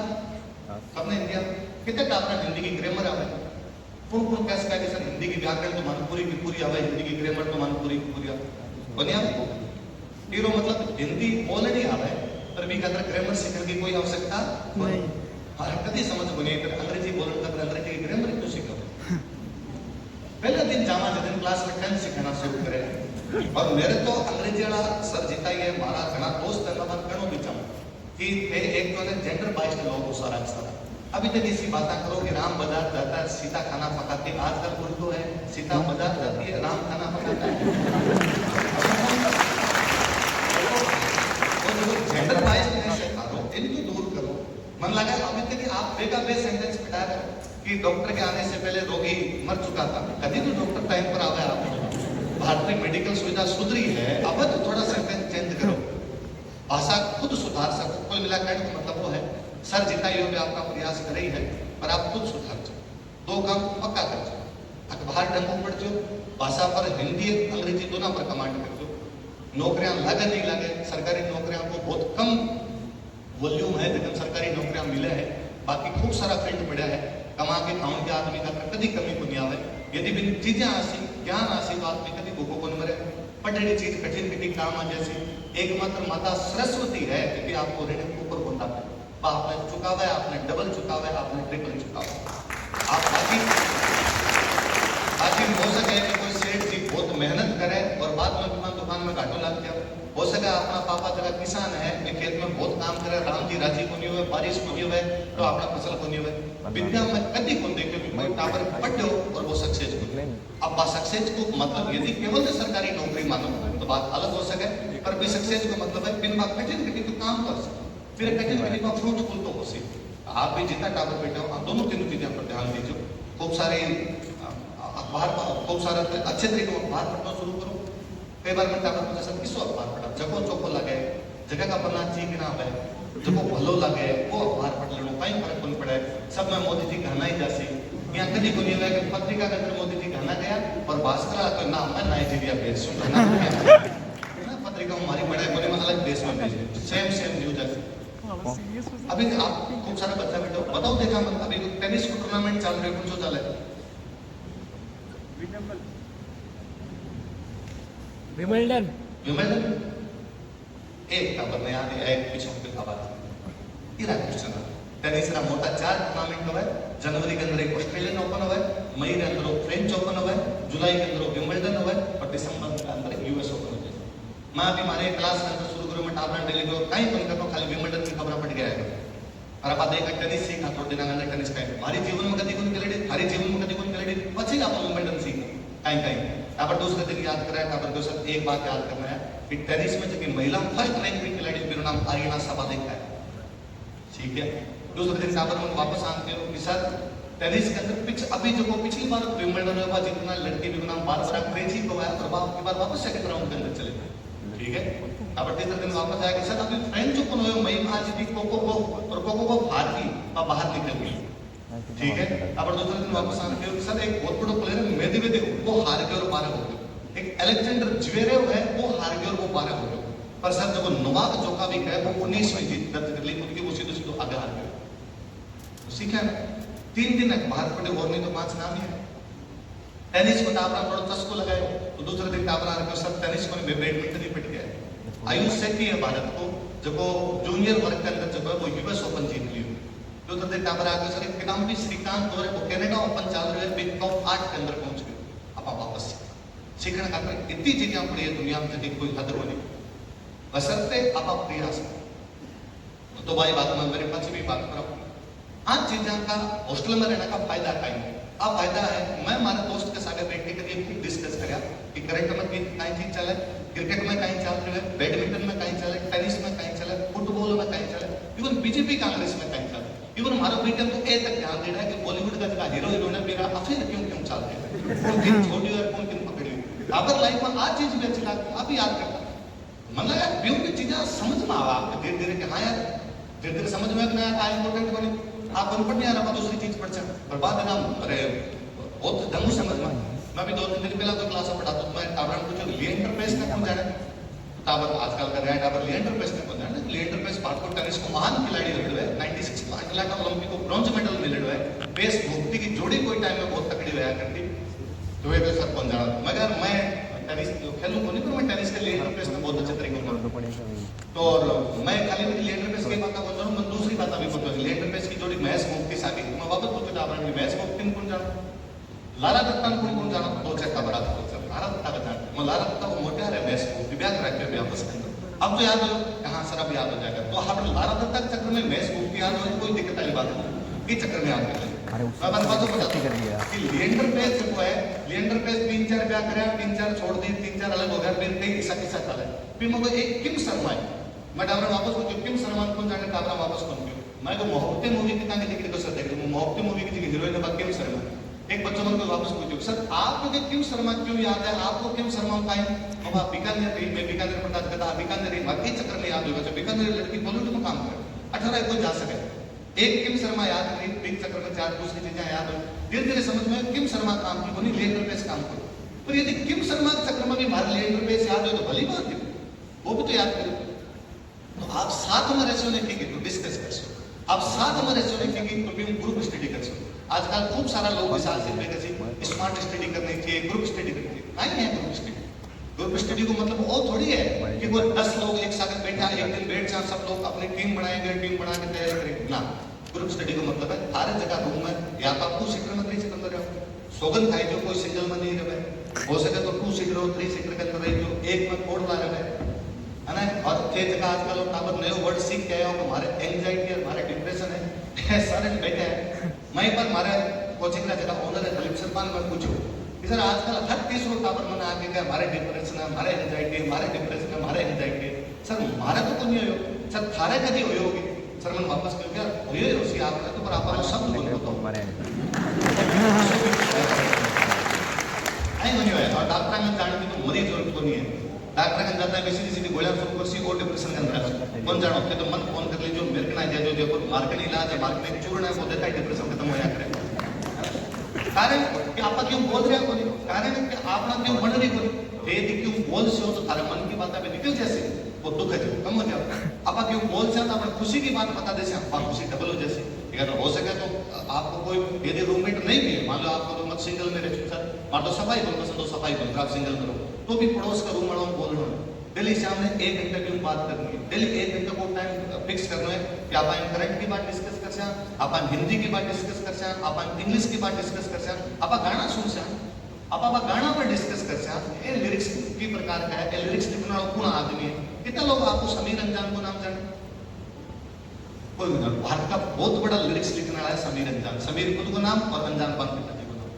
सबने हिंदी कितने टावरा हिंदी की ग्रामर आवे कौन कैसे कहे सर हिंदी की व्याकरण तो मन पूरी की पूरी आवे हिंदी की ग्रामर तो मन पूरी की पूरी आवे बनिया हीरो मतलब हिंदी बोलने आवे पर भी कहते ग्रामर सीखने की कोई आवश्यकता नहीं। हमारा कभी समझ बने अंग्रेजी बोलने का अंग्रेजी की ग्रामर क्यों सीखो पहले दिन जामा दिन क्लास में 10 सीखना शुरू करे और मेरे तो अंग्रेजी वाला सर जीता ये हमारा घना दोस्त है मैं कहूँ भी चाहूँ कि एक तो जेंडर बाइस्ड लोग सारा सारा अभी तक इसी बातें करो कि राम बाजार जाता है सीता खाना पकाती है आजकल उल्टो है सीता बाजार जाती है राम खाना पकाता है। जेंडर बाइस्ड करो इनको दूर करो मन लगा अभी तक आप बेका बे सेंटेंस बिठा रहे कि डॉक्टर के आने से पहले रोगी मर चुका था कभी तो डॉक्टर टाइम पर आ गया आप भारतीय मेडिकल सुविधा सुधरी है अब तो थोड़ा सेंटेंस चेंज करो भाषा खुद सुधार सको। कुल मिलाकर का मतलब वो है सर जितना योग आपका प्रयास कर रही है पर आप खुद सुधार जाओ 2 काम पक्का कर जाओ अखबार ढंगों पढ़ जाओ भाषा पर हिंदी अंग्रेजी दोनों पर कमांड कर जाओ। नौकरियां लगे नहीं लगे सरकारी नौकरियां को बहुत कम वॉल्यूम है लेकिन सरकारी नौकरियां मिले है बाकी खूब सारा फील्ड पड़ा है कमा के खाऊं के आदमी का कभी कमी को नहीं आवे यदि भी चीजें आसी ज्ञान आसी तो आदमी कभी भूखो को न मरे पढ़ने चीज कठिन कठिन काम आ जैसे एकमात्र माता सरस्वती है क्योंकि आपको ऋण ऊपर होता है आपने चुकावा है आपने डबल चुकावा है आपने ट्रिपल चुकावा आप बाकी हो सके कि कोई सेठ जी बहुत मेहनत बाद में विमान दुकान में घाटो लाग गया। हो सका अपना पापा जगह किसान है, खेत में बहुत काम करे, राम जी राजी को नहीं हुए, बारिश को नहीं हुए, तो अपना फसल को नहीं हुए। विद्या में कभी को देखे भी कोई टावर पढ़ो और वो सक्सेस को। अब बात सक्सेस को मतलब यदि केवल सरकारी नौकरी मानो तो बात अलग हो सके, पर भी सक्सेस को मतलब है बिन बात कठिन कठिन तो काम कर सके, फिर कठिन कठिन का फ्रूटफुल तो हो सके। आप भी जितना टावर बैठे हो, आप दोनों तीनों चीजें पर ध्यान दीजिए। खूब सारे अखबार, खूब सारे अच्छे तरीके से अखबार पढ़ना शुरू करो। कई बार मैं टावर पर सब किसो अखबार पढ़ा, जगो चौको लगे, जगह का पन्ना चीक ना है, जगो भलो लगे वो अखबार पढ़ लेनो, कहीं फर्क नहीं पड़े। सब में मोदी जी गाना ही जासी, यहाँ कभी को नहीं हुआ कि पत्रिका के अंदर मोदी जी गाना गया और भास्कर तो ना मैं नाइजीरिया भेज दूंगा ना, पत्रिका हमारी बड़े बड़े में अलग देश में भेजे, सेम न्यूज है। अभी आप खूब सारा बच्चा बैठो, बताओ देखा अभी टेनिस को टूर्नामेंट चल रहे, कुछ चल रहा है विंबलडन एक टावर में आने एक पीछे पे आवाज इरा क्वेश्चन टेनिस रा मोटा 4 टूर्नामेंट हुआ है। जनवरी के अंदर एक ऑस्ट्रेलियन ओपन हुआ है, मई के अंदर फ्रेंच ओपन हुआ है, जुलाई के अंदर विंबलडन हुआ है और दिसंबर के अंदर यूएस ओपन हुआ है। मैं अभी हमारे क्लास के अंदर शुरू करो में टावर डेली को कहीं बंद करनो, खाली विंबलडन की खबर पड़ गया है और आप देखा टेनिस सीखना थोड़े दिन अंदर टेनिस का हमारी जीवन में कभी कोई खेलेडी, हमारे जीवन में कभी कोई खेलेडी પછી आप विंबलडन सीखना कहीं आप दूसरे दिन याद करें। आप दोस्तों एक बात याद करना है कि टेनिस में जो महिला फर्स्ट रैंक की खिलाड़ी मेरा नाम आर्यना साबालेका है, ठीक है। दूसरे दिन आप वापस आते हो कि सर टेनिस के अंदर अभी जो पिछली बार विंबलडन हुआ जितना लड़की भी नाम बारबरा क्रेजी को आया और की बार वापस सेकंड राउंड के अंदर चले गए, ठीक है। अब तीसरे दिन वापस आया कि सर अभी फ्रेंच ओपन हुए, महिला आज भी कोको और कोको हार गई और बाहर निकल गई, ठीक है। अब दूसरे दिन वापस आते हो सर एक बहुत बड़ा प्लेयर है मेदवेदेव वो हार गए और 12 हो गए, एक अलेक्जेंडर ज्वेरेव है वो हार गए और वो 12 हो गए, पर सर जब नोवाक जोकोविक है वो 19वीं जीत दर्ज कर ली उनकी, वो सीधे आगे हार गए। सीखा ना 3 दिन है बाहर पड़े और नहीं तो 5 नाम ही है। टेनिस को टावरा थोड़ा चस्को लगाए तो दूसरे दिन टावरा सर टेनिस को बैडमिंटन ही पिट गया है। आयुष सेठी है भारत को जो जूनियर वर्ग के अंदर जो है वो यूएस ओपन जीत ली। दूसरे दिन टावरा सर किदाम्बी श्रीकांत और वो कनाडा ओपन चल रहे हैं, बिग टॉप 8 के अंदर पहुंच गए। आप वापस सीखने का इतनी चीजें पड़ी है दुनिया में जब कोई हद होने बसरते आप प्रयास तो भाई बात में मेरे पास भी बात करो। आज चीजों का हॉस्टल में रहने का फायदा का है, अब फायदा है मैं हमारे दोस्त के साथ बैठ के कभी डिस्कस करा कि करंट में कहीं चीज चले, क्रिकेट में कहीं चल रही है, बैडमिंटन में कहीं चले, टेनिस में कहीं चले, फुटबॉल में कहीं चले, इवन बीजेपी कांग्रेस में कहीं चले। इवन हमारा ब्रिटेन को ए तक ध्यान दे रहा है कि बॉलीवुड का जगह हीरो हीरोइन है मेरा अफेयर क्यों चल रहा है, कौन किन छोड़ी और कौन किन पकड़ी। अगर लाइफ में आज चीज भी अच्छी लगती आप ही याद करता मतलब यार ब्यू की चीजें समझ में आवा आपको धीरे धीरे कि हाँ यार धीरे धीरे समझ में नया का इम्पोर्टेंट बनी। आप अनपढ़ नहीं आ रहा दूसरी चीज पढ़ सकते पर बाद में अरे बहुत ढंग समझ में। मैं भी 2-3 दिन पहले तो क्लास में पढ़ाता हूँ, मैं टावर पूछो लिएंडर पेस ने कौन जाने टावर आजकल का नया टावर लिएंडर पेस ने कौन जाने। लिएंडर पेस भारत को टेनिस को महान खिलाड़ी रहे है, 96 में अटलांटा ओलंपिक को ब्रॉन्ज मेडल मिले हुए है। पेस मुक्ति की जोड़ी कोई टाइम में बहुत तकड़ी हुआ करती तो ये सर कौन जाना। मगर मैं टेनिस खेलूं को नहीं पर मैं टेनिस के लिएंडर पेस में बहुत अच्छे तरीके से तो और मैं खाली लिएंडर पेस की बात बोल रहा हूँ। मैं दूसरी बात अभी बोल रहा हूँ लिएंडर पेस की जोड़ी महेश मुक्ति साबित मैं वापस पूछता था आपने महेश मुक्ति कौन जाना, लारा दत्ता कौन जाना, दो चक्का बड़ा था लारा दत्ता का जाना मैं लारा दत्ता वो मोटा है महेश मुक्ति ब्याह रखे हुए आपस के अंदर अब तो याद हो कहाँ सर अब याद हो जाएगा। तो हम लारा दत्ता के चक्कर में महेश मुक्ति याद हो कोई दिक्कत वाली बात नहीं, इस चक्कर में याद कर लिएंडर पेस जो है लिएंडर पेस 3-4 ब्याह करे 3-4 छोड़ दी 3-4 अलग हो गया फिर कई किस्सा चला है। फिर मैं एक किम शर्मा है मैं डाबरा वापस पूछूं किम शर्मा कौन जाने डाबरा वापस कौन क्यों मैं को मोहब्बतें मूवी की ताकि लेकिन को सर देख रहा हूं मोहब्बतें मूवी की हीरोइन है किम शर्मा। एक बच्चों को वापस पूछूं सर आपको किम शर्मा क्यों याद है, आपको किम शर्मा का है अब आप बीकानेर रही मैं बीकानेर पढ़ा था बीकानेर रही बाकी चक्कर में याद होगा बीकानेर लड़की बॉलीवुड में काम करे 18 कोई जा सके एक किम शर्मा याद करी बिग चक्कर में 4 दूसरी चीजें याद हो धीरे धीरे समझ में किम शर्मा काम की बनी लिएंडर पेस काम करो। पर यदि किम शर्मा के चक्कर में भी हमारे लिएंडर पेस याद हो तो भली बात है वो भी तो याद करो। तो आप साथ में रहते हो नहीं तो डिस्कस कर सो आप साथ में रहते हो नहीं तो भी ग्रुप स्टडी कर सो। आजकल खूब सारा लोग विशाल से बेकसी स्मार्ट स्टडी करनी चाहिए ग्रुप स्टडी करनी चाहिए नहीं है ग्रुप स्टडी। ग्रुप स्टडी को मतलब वो थोड़ी है कि वो 10 लोग एक साथ बैठा एक दिन बैठ जाए सब लोग अपनी टीम बनाएंगे टीम बना के तैयारी करेंगे ना। ग्रुप स्टडी को मतलब है हर जगह रूम में या तो आपको सीटर में रही अंदर रहो सौगंध खाई जो कोई सिंगल में नहीं रहे हो सके तो 2 सीटर हो 3 सीटर के अंदर रही जो एक में कोड ला रहे है ना। और थे जगह आजकल टावर नए वर्ड सीख के आया हो हमारे एंजाइटी और हमारे डिप्रेशन है सारे बैठे हैं। मैं पर हमारे कोचिंग का जगह ओनर है दिलीप शर्मा ने पूछो कि सर आजकल हर तीसरो टावर मैंने आगे क्या हमारे डिप्रेशन है हमारे एंजाइटी हमारे डिप्रेशन है हमारे एंजाइटी सर हमारे तो नहीं हो सर थारे कभी हुई होगी सर मैंने वापस क्यों क्या हुई है उसी आपने तो पर आप सब बोल दो आई नहीं है। और डॉक्टर ने जानने की तो मरी जरूरत को नहीं है। डॉक्टर का जाता है सीधी सीधी गोलियां शुरू कर सी और डिप्रेशन के अंदर कौन जानो के तो मन फोन कर लीजिए मेरे के ना दे दो जो मार्केट इलाज है मार्केट चूर्ण है वो देता है डिप्रेशन खत्म हो जाए कारण कि आप क्यों बोल रहे हो कारण कि आप ना क्यों बन रही बोली यदि क्यों बोल से हो तो थारे मन की बात पे निकल जैसे वो दुख है कम हो जाता आप क्यों बोल से तो अपने खुशी की बात बता देसे आप खुशी डबल हो जैसे अगर हो सके तो आपको कोई यदि रूममेट नहीं भी है मान लो आपको रूम सिंगल में रह सर मान तो सफाई बोल पसंद तो सफाई बोल आप सिंगल करो तो भी पड़ोस का रूम वालों बोल रहे हो डेली शाम में 1 घंटे की बात करनी है डेली 1 घंटे को टाइम फिक्स करना है कि आप करंट की बात डिस्कस कर सकते हैं आप हिंदी की बात डिस्कस कर सकते हैं आप इंग्लिश की बात डिस्कस कर सकते हैं आप गाना सुन सकते आप गाना पर डिस्कस कर सकते हैं ये लिरिक्स की प्रकार का है ये लिरिक्स लिखने वाला कौन आदमी है कितना लोग आपको समीर अंजान को नाम जाने कोई भी भारत का बहुत बड़ा लिरिक्स लिखने वाला है समीर अंजान समीर खुद को नाम और अंजान पान पिताजी को नाम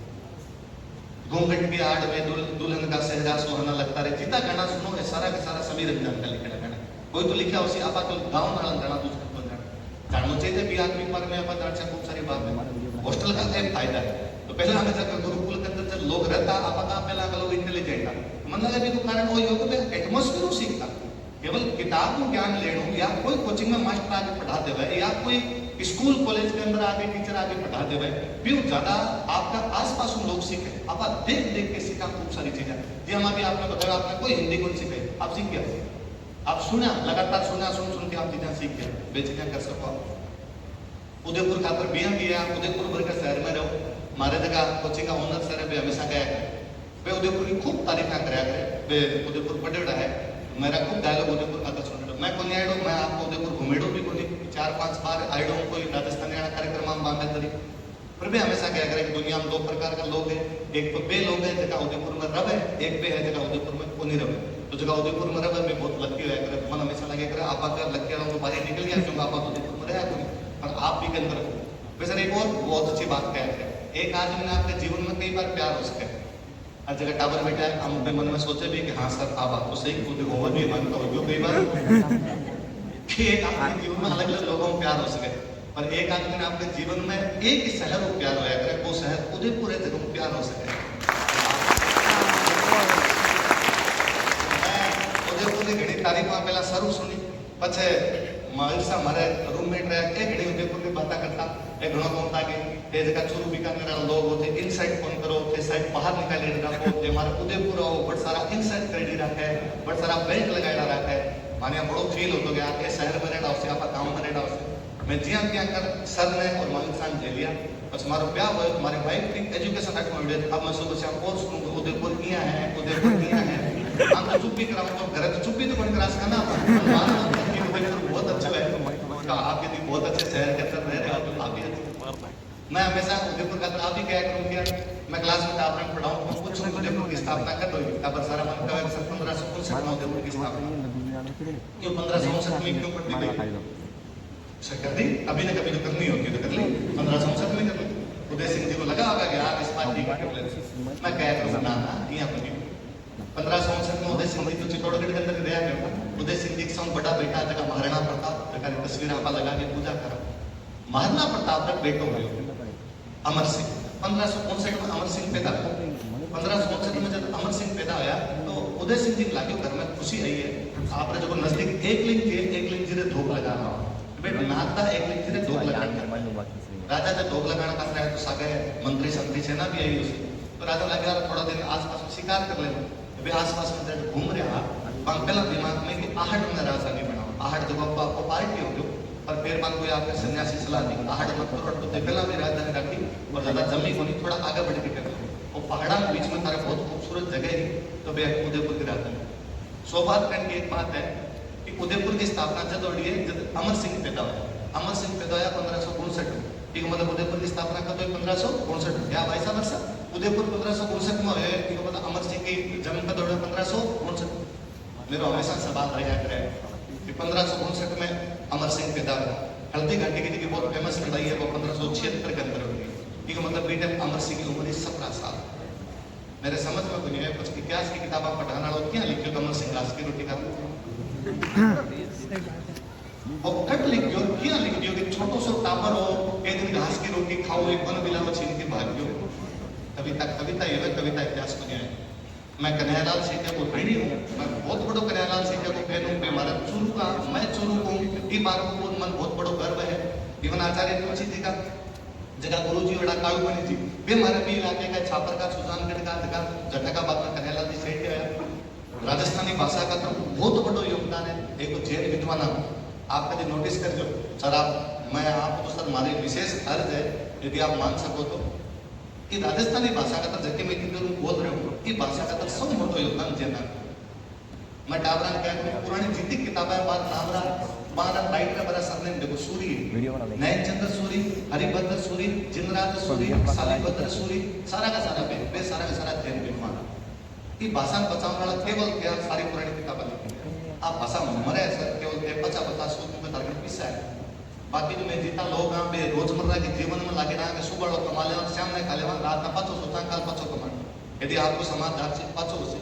घूंघट की आड़ में दुल्हन का सहजा सुहाना लगता रहे जितना गाना सुनो ये सारा का सारा समीर अंजान का लिखा गाना कोई तो लिखा उसी आप तो गाँव वाला गाना दूसरे को जानना चाहिए भी आदमी पर में अपन जान खूब सारी बात है हॉस्टल का एक फायदा है तो पहले हमें जब गुरुकुल के अंदर जब लोग रहता आप पहला लोग इंटेलिजेंट मन लगा भी तो कारण वो योग पे एटमोस्फेयर सीखता केवल किताब को ज्ञान लेना या कोई कोचिंग में मास्टर आगे पढ़ा देवे या कोई स्कूल कॉलेज के अंदर आगे टीचर आगे पढ़ा देवे भी ज्यादा आपका आसपास लोग सीखे आप देख देख के सीखा खूब सारी चीजें जी हम अभी आपने बताया आपने कोई हिंदी को सीखे आप सीख गया आप सुना लगातार सुना सुन के आप चीजें सीख गए बेचना कर सको आप उदयपुर खातर भी है आप उदयपुर भर के शहर में रहो हमारे जगह कोचिंग का ओनर सर है वे हमेशा गया वे उदयपुर की खूब तारीफ कराया करे वे उदयपुर पटेड़ा है मेरा खूब डायलॉग उदयपुर का सुन मैं को आयो मैं आपको उदयपुर घुमेड़ो भी कोई 4-5 बार आयो कोई राजस्थानी कार्यक्रम में बांधे तरी पर भी हमेशा क्या करे कि दुनिया में 2 प्रकार का लोग हैं एक तो बे लोग हैं जगह उदयपुर में रवे एक बे है जगह उदयपुर में कोनी रवे तो जगह उदयपुर में रवे मैं बहुत लकी हुआ करे मन हमेशा लगे करे आप अगर लकी रहो तो बाहर निकल गया क्योंकि आप उदयपुर में रहा कोई पर आप भी के अंदर वैसे एक और बहुत अच्छी बात कह रहे हैं एक आदमी ने आपके जीवन में कई बार प्यार हो सके हर जगह टावर बैठा है हम अपने मन में सोचे भी कि हाँ सर आप आपको सही खुद होगा भी मानता हो कई बार कि एक आपके जीवन में अलग अलग लोगों में प्यार हो सके पर एक आदमी ने आपके जीवन में एक ही शहर को प्यार होया करे वो शहर उदयपुर है जगह में प्यार हो सके उदयपुर की घड़ी तारीफ में पहला शरू सुनी पछे मालसा मारे रूममेट रहे एक घड़ी उदयपुर की बात करता एक घणो कोन था कि ये जगह चोरू बीकानेर वाला लोग होते इनसाइड फोन करो थे साइड बाहर निकाल रखो थे हमारे उदयपुर आओ बड़ सारा इनसाइड कर रखा है बड़ सारा बेल्ट लगाया रखा है माने बड़ो फील होतो कि आप शहर में रहना होसे आप गांव में रहना होसे मैं जिया क्या कर सर ने और मालिक सान ले लिया बस मारो ब्याह हुआ तुम्हारे वाइफ की एजुकेशन अट में अब मैं सुबह शाम कोर्स करूंगा उदयपुर किया है हम तो चुप्पी कराऊं तो घर तो चुप्पी तो कौन करा सकना बहुत अच्छा है आप यदि बहुत अच्छे शहर के अंदर रह रहे हो तो आप भी मैं हमेशा उदयपुर का आप भी क्या करूंगा मैं क्लास में आप पढ़ाऊं तो कुछ उदयपुर की स्थापना कर दो तब सारा मन का 1559 में उदयपुर की स्थापना क्यों 1559 में क्यों पड़ती गई कर दी अभी न कभी तो करनी होती तो कर ली 1559 में कर ली उदय सिंह जी को लगा होगा कि आप इस बात की कर ले मैं कह करूं ना यहाँ पर 1559 में उदय सिंह जी तो चित्तौड़गढ़ के अंदर गया करता उदय सिंह जी का बड़ा बेटा जगह महाराणा प्रताप जगह तस्वीर आप लगा के पूजा करा महाराणा प्रताप का बेटो हुए अमर सिंह 1559 में अमर सिंह पैदा हुआ 1559 में जब अमर सिंह पैदा हुआ तो उदय सिंह जी लागे घर में खुशी आई है आपने जो नजदीक एक लिंग जी ने धोख लगा रहा बेटा नाता एक लिंग जी ने धोख लगा राजा जब धोख लगाना कर रहा है तो सागे मंत्री संत्री सेना भी आई उसे तो राजा लगा थोड़ा दिन आसपास में शिकार कर ले अभी आसपास में जब घूम रहा पहला दिमाग में कि आहट में राजधानी बनाओ आहट जब आपको पार्टी हो गयो पर फिर मान कोई आपके सन्यासी सलाह दी आहट मत करो तो पहला भी राजधानी रखी और ज्यादा जमी को नहीं थोड़ा आगे बढ़ के कर और पहाड़ा के बीच में तारे बहुत खूबसूरत जगह है तो वे उदयपुर की राजधानी सौभाग्य करने की एक बात है कि उदयपुर की स्थापना जब हो रही है जब अमर सिंह पैदा हुआ अमर सिंह पैदा हुआ 1559 में ठीक मतलब उदयपुर की स्थापना का तो 1559 क्या भाई साहब उदयपुर 1559 में हुआ मतलब अमर सिंह में दौड़े 1559 मेरा हमेशा सवाल रहा है कि 1559 में अमर सिंह पैदा हुआ। हल्दी घाटी की जो बहुत फेमस लड़ाई है वो 1576 के अंदर हुई। इसका मतलब बेटे अमर सिंह की उम्र 17 साल। मेरे समझ में कोई नहीं है, कुछ इतिहास की किताबें पढ़ाना लो क्या लिखियो अमर सिंह घास की रोटी खाता और कट लिखियो क्या लिख दियो कि छोटो सो टावर हो एक दिन घास की रोटी खाओ एक बन बिलाओ छीन के भागियो। कविता ये है, कविता इतिहास को नहीं है। मैं कन्हैयालाल सेठिया को पीढ़ी हूँ, मैं बहुत बड़ो कन्हैयालाल सेठिया को फैन हूँ। मैं हमारा चुरू का मैं चुरू हूँ, ये बात को मन बहुत बड़ो गर्व है। इवन आचार्य तुलसी जी का जगह गुरु जी बड़ा कालू बनी थी वे हमारे भी इलाके का छापर का सुजानगढ़ का जगह जटका बाबा कन्हैयालाल जी सेठिया है। राजस्थानी भाषा का तो बहुत बड़ो योगदान है। एक जैन विद्वान आप कभी नोटिस कर जो सर आप मैं आपको तो सर हमारे विशेष अर्ज है यदि आप मान सको तो कि राजस्थानी भाषा का तो जबकि मैं इतनी बोल रहे हूँ कि भाषा का तो सब मोटो योगदान देना। मैं टावरा ने पुरानी जितनी किताबें बात नामरा बारह राइटर बड़ा सरनेम देखो सूरी नयनचंद्र सूरी हरिभद्र सूरी जिनराज सूरी सालीभद्र सूरी सारा का सारा वे सारा का सारा जैन विद्वान की भाषा बचाने वाला केवल क्या सारी पुरानी किताबें लिखी है। आप भाषा मरे सर केवल के 50-50 सूत्र में तारगन पिस्सा है। बाकी जो मैं जितना लोग यहाँ पे रोजमर्रा के जीवन में लागे रहा सुबह लोग कमा ले शाम ने खा ले रात ना पाचो सोचा काल पाचो कमा। यदि आपको समाज से पाचो से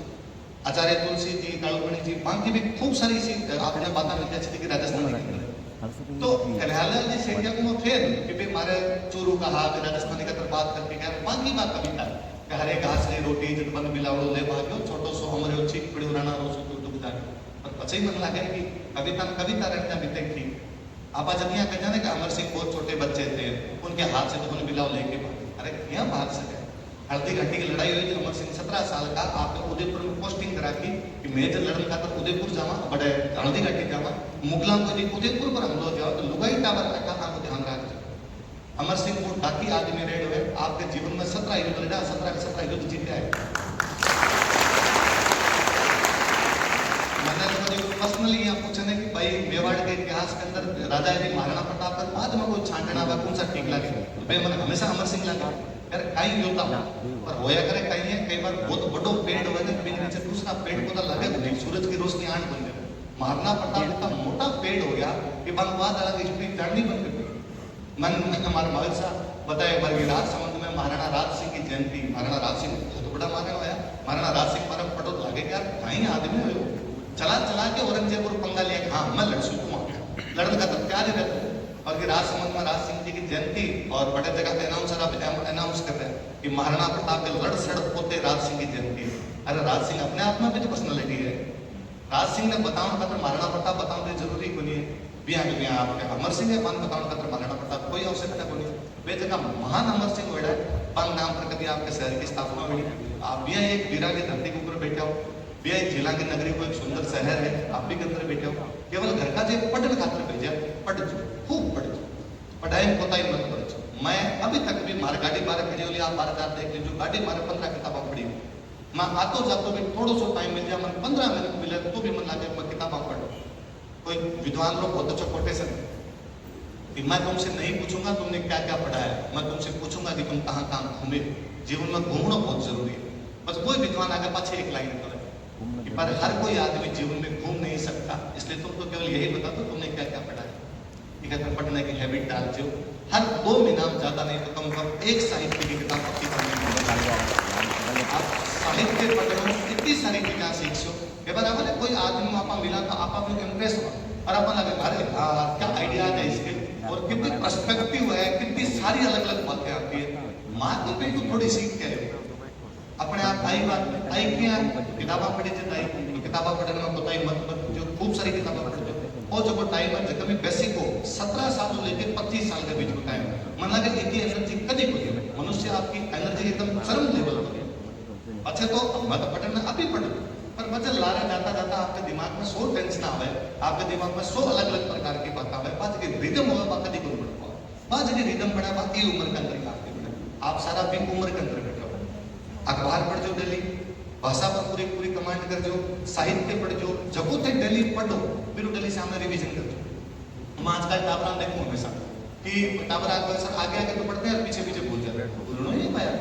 आचार्य तुलसी जी कालुमणि जी बाकी भी खूब सारी इसी आपने बातें मिल जाती थी कि राजस्थान तो कन्हैयालाल जी सेठिया को फिर कि भाई हमारे चूरू का हाथ राजस्थानी का बात करके गया बाकी बात कविता कि हरे घास रे रोटी जब बन बिलावड़ो ले भाग्यो छोटो सो हमरे छिक पड़ी राणा रोसो तो डूब जाए पर पछई मन लागे कि कविता रखना बीते थी। आप जब यहाँ कह जाने कि अमर सिंह बहुत छोटे बच्चे थे उनके हाथ से तो बन बिलाव लेके अरे क्या भाग सके। हल्दी घाटी की लड़ाई हुई थी अमर सिंह 17 साल का आपने उदयपुर में पोस्टिंग करा की कि मैं जब लड़न खातर उदयपुर जावा बड़े हल्दी घाटी जावा मुगलों को यदि उदयपुर पर हमलो जाओ तो लुगाई टावर का आपको ध्यान रखना। अमर सिंह को बाकी आदमी रेड हुए आपके जीवन में 17 युद्ध लड़ा 17 के 17 युद्ध जीते आए। मैंने पर्सनली यहाँ पूछने कि भाई मेवाड़ के इतिहास के अंदर राजा यदि महाराणा प्रताप का बाद में कोई छांटना हुआ कौन सा ठीक लगे तो भाई मैंने हमेशा अमर सिंह लगा यार कहीं होता पर होया करे कहीं है कई बार बहुत बड़ो पेड़ हो जाए बिन नीचे दूसरा पेड़ पौधा लगे नहीं सूरज की रोशनी आंट बन गई। महाराणा प्रताप इतना मोटा पेड़ हो गया कि बंगवाद अलग स्ट्रीट जाननी बन गई। मन हमारे मालिक साहब बताए एक बार राज संबंध में महाराणा राज सिंह की जयंती महाराणा राज सिंह बहुत बड़ा महाराणा आया महाराणा राज सिंह पर पटो लगे यार कहीं आदमी हो चला के औरंगजेब और पंगा लिया हाँ मैं लड़ सकूँ लड़ने का तो तैयार ही रहता और कि राज संबंध में राज सिंह जी की जयंती और बड़े जगह पे अनाउंस कर रहे हैं कि महाराणा प्रताप के लड़ सड़ पोते राज सिंह की जयंती है। अरे राज सिंह अपने आप में भी तो पर्सनैलिटी है। राज सिंह ने बताओ खातर महाराणा प्रताप बताओ तो जरूरी को नहीं है बिया आपके अमर सिंह ने मान बताओ खातर महाराणा प्रताप कोई आवश्यकता को नहीं वे जगह महान अमर सिंह वेड़ा पंग नाम पर कभी आपके शहर की स्थापना हुई आप भी एक वीरा की धरती के ऊपर बैठे हो भी जिला की नगरी को एक सुंदर शहर है आप भी के अंदर बैठे हो केवल घर का जो पढ़ने खातर भेजा पढ़ खूब पढ़ पढ़ाई में कोताही मत पढ़। मैं अभी तक भी मारे गाड़ी बारह खड़ी होली आप 12 देख लीजिए गाड़ी मारे 15 किताबें पढ़ी मैं आतो जातो भी थोड़ो सो टाइम मिल जाए मन 15 मिनट मिले तो भी मन लागे मैं किताबें पढ़। कोई विद्वान लोग बहुत अच्छा कोटेशन कि मैं तुमसे नहीं पूछूंगा तुमने क्या क्या पढ़ा है मैं तुमसे पूछूंगा कि तुम कहाँ कहाँ घूमे। जीवन में घूमना बहुत जरूरी है। बस कोई विद्वान आगे पाछे एक लाइन करे कि पर हर कोई आदमी जीवन में घूम नहीं सकता इसलिए तुम तो केवल यही बता दो तुमने क्या क्या पढ़ा है। ठीक है तुम पढ़ने की हैबिट डाल दो हर 2 महीना ज्यादा नहीं तो कम एक साहित्य की किताब पक्की पढ़ने आप साहित्य पढ़ लो इतनी सारी चीजें सीख सो के बाद अपने कोई आदमी आप मिला तो आप अपने इम्प्रेस हो और अपन लगे अरे क्या आइडिया है इसके और कितनी पर्सपेक्टिव है कितनी सारी अलग अलग बातें आती है माँ की बेटी थोड़ी सीख के अपने आप आई बात आई क्या किताबा पढ़ी जाए किताबा पढ़ने में कोताही मत जो खूब सारी किताबें पढ़ते और जो टाइम है जब बेसिक को 17 साल से लेकर 25 साल के बीच का टाइम मन लगे इतनी एनर्जी कभी होती है मनुष्य आपकी एनर्जी एकदम चरम लेवल पर अच्छा तो मत पढ़ना अभी पढ़ो पर वजन लारा जाता जाता आपके दिमाग में 100 टेंशन आवे आपके दिमाग में 100 अलग अलग प्रकार की बात आवे बात के रिदम होगा बात कभी कोई पढ़ बात के रिदम बढ़ा बात ये उम्र के अंदर आपके आप सारा भी उम्र के अंदर बैठो अखबार पढ़ जो डेली भाषा पर पूरी कमांड कर जो साहित्य पढ़ जो जब तक डेली पढ़ो फिर डेली सामने रिवीजन कर जो हम आज का टावरा देखो हमेशा कि टावर आगे तो पढ़ते हैं पीछे पीछे भूल जाते हैं भूलना ही पाया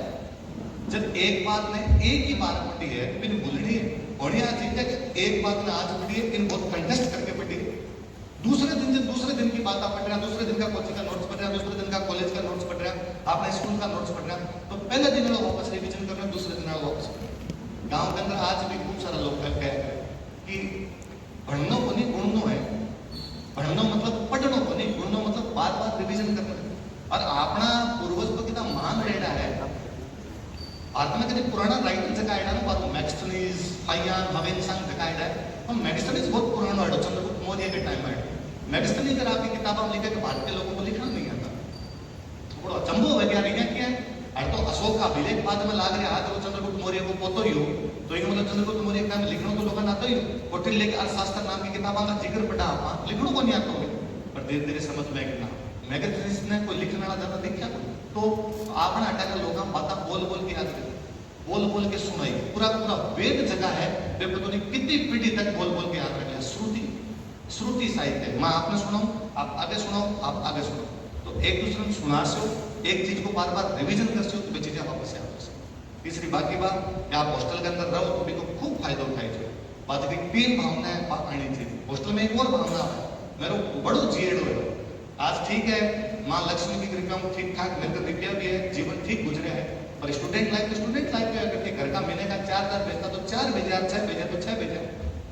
जब एक बात ने एक ही बार पढ़ी है फिर भूलनी है बढ़िया चीज है कि एक बात में आज पढ़ी है, इन बहुत कंटेस्ट करके पढ़ी है। दूसरे दिन से दूसरे दिन की बात आप पढ़ रहे हैं, दूसरे दिन का कोचिंग का नोट्स पढ़ रहे हैं, दूसरे दिन का कॉलेज का नोट्स पढ़ रहे हैं, आपने स्कूल का नोट्स पढ़ रहे हैं, तो पहले दिन वाला वापस रिविजन कर रहे हैं, दूसरे दिन वाला वापस कर रहे हैं। गाँव के अंदर आज भी खूब सारा लोग कहते हैं कि पढ़नो को नहीं गुणनो है, पढ़नो मतलब पढ़नो को नहीं, गुणनो मतलब बार बार रिविजन करना। और अपना पूर्वज तो कितना महान रेड़ा है, भारत में कभी पुराना राइटर जगाएगा ना, पर मैक्सटनीज फाइयान हवेनसांग जगाएगा है, हम मैक्सटनीज बहुत पुराना है, चंद्रगुप्त मौर्य के टाइम है। मैक्सटनी अगर आपकी किताबों में लिखे तो भारत के लोगों को लिखना नहीं आता, थोड़ा अचंभो वैज्ञानिक है क्या है। अरे तो अशोक का अभिलेख बाद में लाग रहा है, तो चंद्रगुप्त मौर्य को पोतो ही हो, तो ये मतलब चंद्रगुप्त मौर्य का लिखना तो लोगों आता ही हो। कौटिल्य के अर्थशास्त्र नाम की किताबों का जिक्र पढ़ा आप, लिखना को नहीं आता होगा, पर धीरे धीरे समझ में आएगा मैगजीन्स ने कोई लिखने वाला ज्यादा देखा तो आपने हटाकर लोग बात बोल बोल के याद करें, बोल बोल के सुनाई, पूरा पूरा वेद जगह है, वे पता नहीं कितनी पीढ़ी तक बोल बोल के याद रखे। श्रुति श्रुति साहित्य, मैं आपने सुनाऊं, आप आगे सुनाओ, आप आगे सुनाओ, तो एक दूसरे में सुना सो, एक चीज को बार बार रिविजन कर सो, तो वे चीजें वापस याद कर सो। तीसरी बाकी बात कि आप हॉस्टल के अंदर रहो तो भी को खूब फायदा उठाई जो बात की तीन भावनाएं आनी चाहिए। हॉस्टल में एक और भावना है, मेरे बड़ो जीएड हो, आज ठीक है मां लक्ष्मी की कृपा में ठीक ठाक मिलकर रुपया भी है, जीवन ठीक गुजरे है, पर स्टूडेंट लाइफ में अगर के घर का महीने का 4,000 भेजता तो 4 भेजा, 6 भेजा तो 6 भेजा,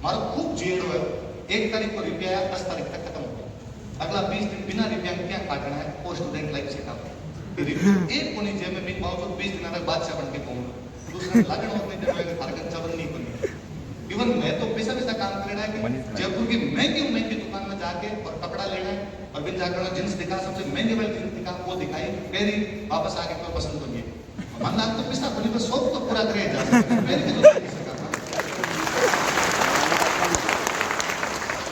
मारो खूब जीएड हो। 1 तारीख को रुपया आया, 10 तारीख तक खत्म हो गया, अगला 20 दिन बिना रुपया क्या काटना है, वो स्टूडेंट लाइफ से काम एक को नहीं जेब में भी पाओ तो 20 दिन अगर बादशाह बन के पहुंच दूसरा लगन होते जब फारगन चवन नहीं बनी। इवन मैं तो पैसा काम कर रहा है कि जयपुर की महंगी दुकान में जाके और कपड़ा लेना है, और बिन जाकर जींस दिखा, सबसे महंगे वाली जींस दिखा, वो दिखाई पहली वापस आके कोई पसंद तो नहीं मन लाग तो पैसा बोली पर शौक तो पूरा करे जा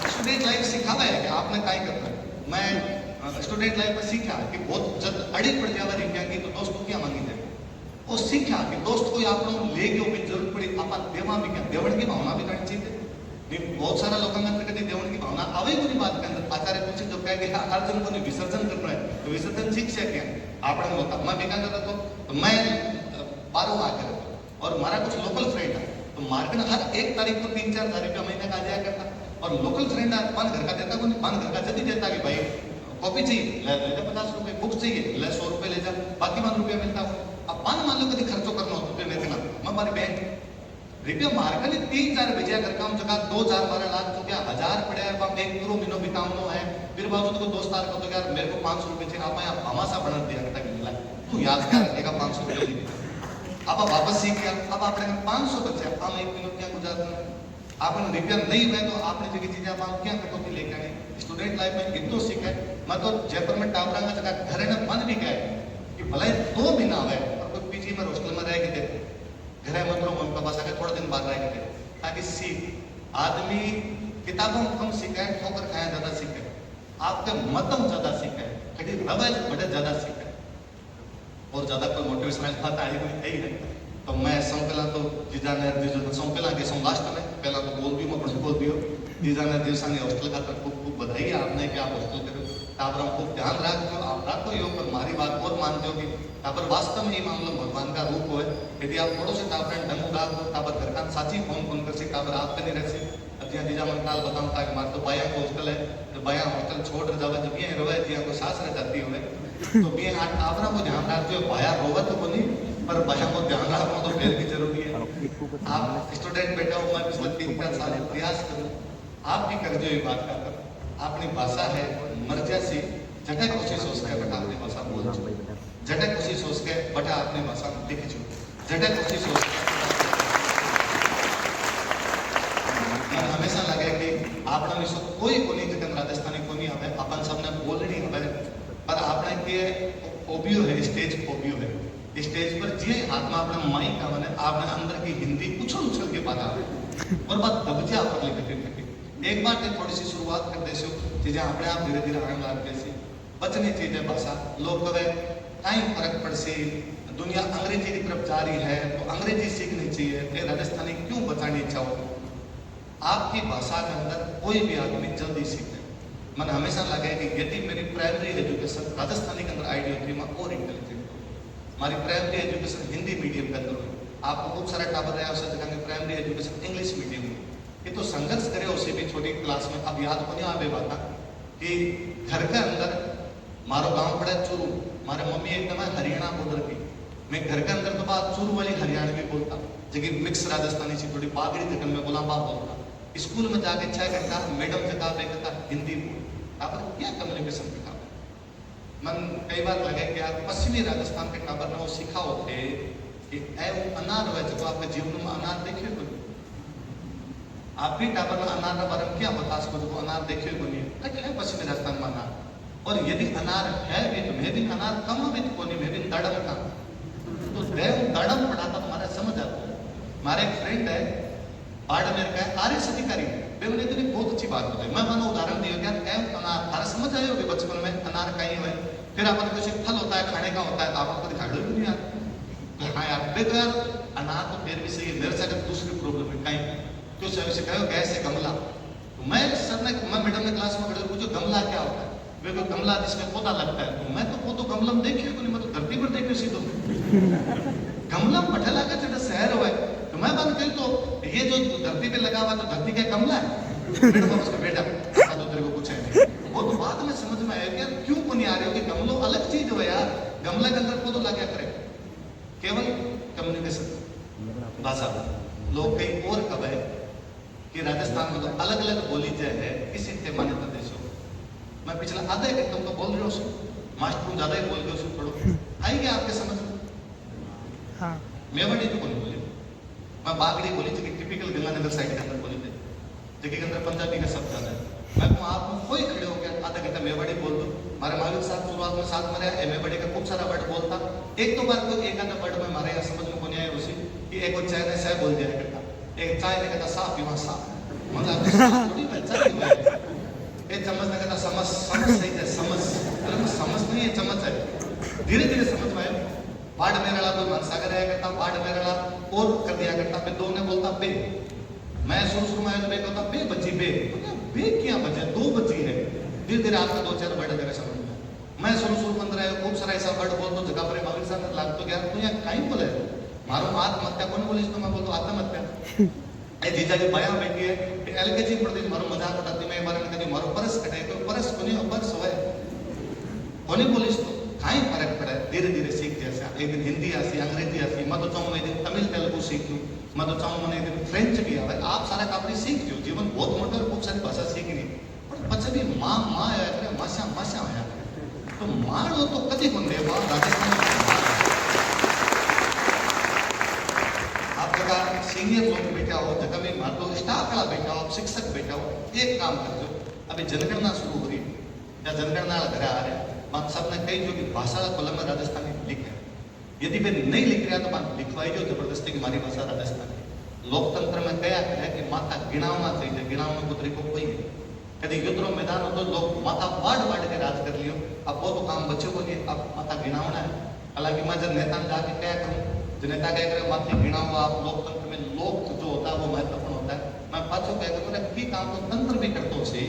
स्टूडेंट लाइफ सिखावा है कि आपने क्या करना है। मैं स्टूडेंट लाइफ में सीखा कि बहुत जब अड़ी पड़ जावा रिंग्या की तो दोस्त को क्या मांगी जाए, वो सीखा कि दोस्त कोई आप ले गयो भी जरूरत पड़ी आप देवा भी क्या, देवण की भावना भी करनी चाहिए। बहुत सारा लोगों के अंदर कभी देवण की भावना आवे कोई बात के अंदर आचार्य पूछे जो कहे कि अर्जुन को विसर्जन करना है तो विसर्जन सीख से क्या आपने होता मैं भी करता तो मैं 12 आकर और हमारा कुछ लोकल फ्रेंड है तो मार्केट में हर 1 तारीख को 3-4 हज़ार रुपया महीने का आ जाया करता, और लोकल फ्रेंड है 5 घर का देता, 5 घर का जल्दी देता कि भाई कॉपी चाहिए ले जा 50 रुपए, बुक चाहिए ले 100 रुपए ले जा, बाकी 5 रुपया मिलता हो। अब 5 मान लो कभी खर्चो करना हो तो मेरे ना मैं हमारी बैंक रुपया मार्केट ने 3-4 भेजा कर काम जगह 2-4-12 लाख तो क्या 1000 पड़े हैं, अब एक पूरा महीनों बितावनो है, फिर बाजू तो दोस्तार को तो यार मेरे को 500 रुपए चाहिए, आप यहाँ हमासा बना दिया तक मिला तू याद कर रखेगा 500 रुपए अब वापस सीख गया, अब आपने 500 बचे, हम 1 महीनों क्या गुजारना, आपने रुपया नहीं हुए तो आपने जो चीजें आप क्या कटौती लेकर आए। स्टूडेंट लाइफ में इतना सीखा है, मैं तो जयपुर में टावरा का जगह घर में बंद भी गए कि भले 2 महीना हुए और कोई पीजी में हॉस्टल में रह के थे घर में मतलब मम्मी पापा से थोड़ा दिन बाद रह के थे, ताकि सीख आदमी किताबों में कम सीखे, ठोकर खाया ज्यादा सीखे, आपके मतम ज्यादा सीखे, कभी रवैज बड़े ज्यादा सीखे, और ज्यादा कोई मोटिवेशनल बात आई कोई है ही नहीं। तो मैं संपला तो जीजाने संपला के लास्ट में पहला तो बोल भी मैं बोल दियो जीजाने दिवसानी हॉस्टल का खूब खूब बधाई आपने कि आप हॉस्टल करो, तापर खूब ध्यान रखो, आप रखो यो, पर मारी बात और मानते हो कि तापर वास्तव में ये मामला भगवान का रूप हो, यदि आप थोड़ो से तापर ढंग राख दो, तापर घर का साची फोन कर से तापर आप नहीं रह से अतिया जीजा मन काल बताऊं था कि मार तो बाया हॉस्टल है, तो बाया हॉस्टल छोड़ जावा जब ये रोवे जिया को सास रह जाती हो तो भी हाथ तापरा को ध्यान रखते हो, बाया रोवे तो को नहीं पर बाया को ध्यान रखना तो फिर भी जरूरी है। आप स्टूडेंट बैठा हो, मैं पिछले 3-4 साल प्रयास करूं, आप भी कर दो ये बात का कर, अपनी भाषा है मर्जा से जटा कोशिश हो सके बेटा अपनी भाषा बोल जो, जटा कोशिश हो सके बेटा अपनी भाषा में लिख जो, जटा कोशिश हो सके हमेशा लगे कि आपने विश्व कोई कोनी जगन राजस्थानी कोनी हमें अपन सबने बोलनी हमें, पर आपने के ओबियो है, स्टेज ओबियो है, स्टेज पर जे हाथ में आपने माइक का बने आपने अंदर की हिंदी उछल उछल के बात और बात दबजा पर लेके एक बार के थोड़ी सी शुरुआत कर देसो चीजें अपने आप धीरे धीरे आने लग जैसे बचनी चीजें भाषा लोग कहे कहीं फर्क पड़ से दुनिया अंग्रेजी की तरफ जा रही है तो अंग्रेजी सीखनी चाहिए, फिर राजस्थानी क्यों बचानी चाहो। आपकी भाषा के अंदर कोई भी आदमी जल्दी सीखे, मन हमेशा लगे कि यदि मेरी प्राइमरी एजुकेशन राजस्थानी के अंदर आईडी होती मैं और इंटेलिजेंट हूँ, हमारी प्राइमरी एजुकेशन हिंदी मीडियम के अंदर हुई, आपको खूब सारा टावर है उससे जगह प्राइमरी एजुकेशन इंग्लिश मीडियम में, ये तो संघर्ष करे उसे भी छोटी क्लास में। अब याद को नहीं आवे बात कि घर के अंदर मारो गांव पड़े चूरू, मारे मम्मी एकदम हरियाणा बॉर्डर की, मैं घर के अंदर तो बात चूरू वाली हरियाणवी बोलता, जगह मिक्स राजस्थानी से थोड़ी पागड़ी तक में बोला बा बोलता। स्कूल में जाके 6 घंटा मैडम से कहा हिंदी बोल, आप क्या कम्युनिकेशन का मन कई बार लगे कि यार पश्चिमी राजस्थान के टाबर ने वो सीखा होते कि ए वो अनार हुआ जो आपके जीवन में अनार देखे तो आप भी टाबर में अनार का बारे में क्या बता सको जो अनार देखे को नहीं है पश्चिमी राजस्थान में अनार, और यदि अनार है भी तो मैं भी अनार कम भी तो नहीं, मैं भी दड़म का तो देव दड़म पढ़ाता तुम्हारा समझ आता है। हमारे एक फ्रेंड है बाड़मेर का आरएस अधिकारी, वे बोले तो बहुत अच्छी बात बताई। मैं मानो उदाहरण दिया क्या अनार थारा समझ आए होगे बचपन में अनार का ही है, फिर अपन कुछ फल होता है खाने का होता है तो आपको दिखाड़ो भी नहीं आता। हाँ यार वे तो यार अनार तो फिर भी सही है, मेरे से अगर दूसरी प्रॉब्लम है कहीं क्यों से कहो गैस है गमला, तो मैं सर ने मैं मैडम ने क्लास में खड़े पूछो गमला क्या होता है, वे को गमला जिसमें पौधा लगता है, तो मैं तो वो तो गमला में देखिए को नहीं, मैं तो धरती पर देखियो सीधो गमला पठला का जो शहर हुआ है, तो मैं बात कही तो ये जो धरती पे लगा हुआ तो धरती का गमला है, मैडम उसको बेटा तो तेरे को कुछ है वो तो बाद में समझ में आया कि यार क्यों को नहीं आ रहे हो कि गमलो अलग चीज हो यार, गमला के अंदर पौधो लगा करे, केवल कम्युनिकेशन भाषा। लोग कई और कब है कि राजस्थान में तो अलग अलग बोली जाए है किसी के मान्यता देशों। मैं पिछला आधा एक तुमको बोल रहा हूँ मास्टर ज्यादा ही बोल रहे हो थोड़ा आएगी आपके समझ में। हाँ मेवाड़ी तो बोली बोली, मैं बागड़ी बोली थी टिपिकल गंगानगर साइड के अंदर बोली थी, जगह के अंदर पंजाबी का शब्द आता है। मैं आप कोई खड़े हो गया आधा घंटा मेवाड़ी बोल दो, हमारे मालिक साहब शुरुआत में साथ में रहा मेवाड़ी का खूब सारा वर्ड बोलता, एक तो बार कोई एक आधा वर्ड में हमारे यहाँ समझ में को नहीं आया उसी कि एक और चाय ने सह बोल दिया करता, एक चाय ने कहता साफ पीवा साफ, मतलब एक चम्मच ने कहता समझ समझ सही है समझ, अरे समझ नहीं है चम्मच है, धीरे धीरे समझ में आया। बाढ़ मेरा कोई मनसागर आया करता, बाढ़ मेरा और कर दिया करता, फिर दो ने बोलता बे, मैं शुरू में आया तो बे बच्ची बे, बे क्या बचे दो बच्ची है, धीरे धीरे आपका 2-4 वर्ड जगह समझ में। मैं शुरू पंद्रह आया खूब सारा ऐसा वर्ड बोल दो जगह पर मालिक साहब लाग तो गया तू यहाँ कहीं बोले मारो आत्महत्या कौन बोली तो मैं बोलता आत्महत्या ए जीजा की बया बैठी है एलकेजी पढ़ती थी मारो मजाक उड़ाती मैं बारे में कहती मारो परस कटे तो परस को नहीं परस होए कोनी बोलिस तो काई फर्क पड़े, धीरे धीरे सीख जैसे एक दिन हिंदी आसी अंग्रेजी आसी, मैं तो चाहूँ मैं दिन तमिल तेलुगु सीख लूँ, मैं तो चाहूँ मैंने एक दिन फ्रेंच भी आवे, आप सारा कापड़ी सीख जो जीवन बहुत मोटा और खूब सारी भाषा सीखनी, पर बच्चे भी माँ माँ आया करे माशा माशा आया तो मारो तो कभी कौन दे वहाँ राजस्थान आप जगह सीनियर लोग बैठा हो जगह में मान लो स्टाफ वाला बैठा हो, शिक्षक बैठा हो, एक काम कर दो अभी जनगणना शुरू हो रही या जनगणना घर आ रहे हैं, बात सबने कही जो कि भाषा का कलम में राजस्थानी लिखे, यदि वे नहीं लिख रहा तो बात लिखवाई जो जबरदस्ती की हमारी भाषा राजस्थानी। लोकतंत्र में कया है कि माता गिनावना चाहिए, गिनावने को तरीको कोई है, कभी युद्धों मैदान हो तो लोग माता वाड़ के राज कर लियो, अब वो तो काम बच्चों को लिए अब माता गिनावना है। हालांकि मैं जब नेता में जाके क्या करूँ, जो नेता क्या करे माता गिनाओ, आप लोकतंत्र में लोक जो होता है वो महत्वपूर्ण होता है, मैं पाछो क्या करूँ की काम तो तंत्र भी करते हो से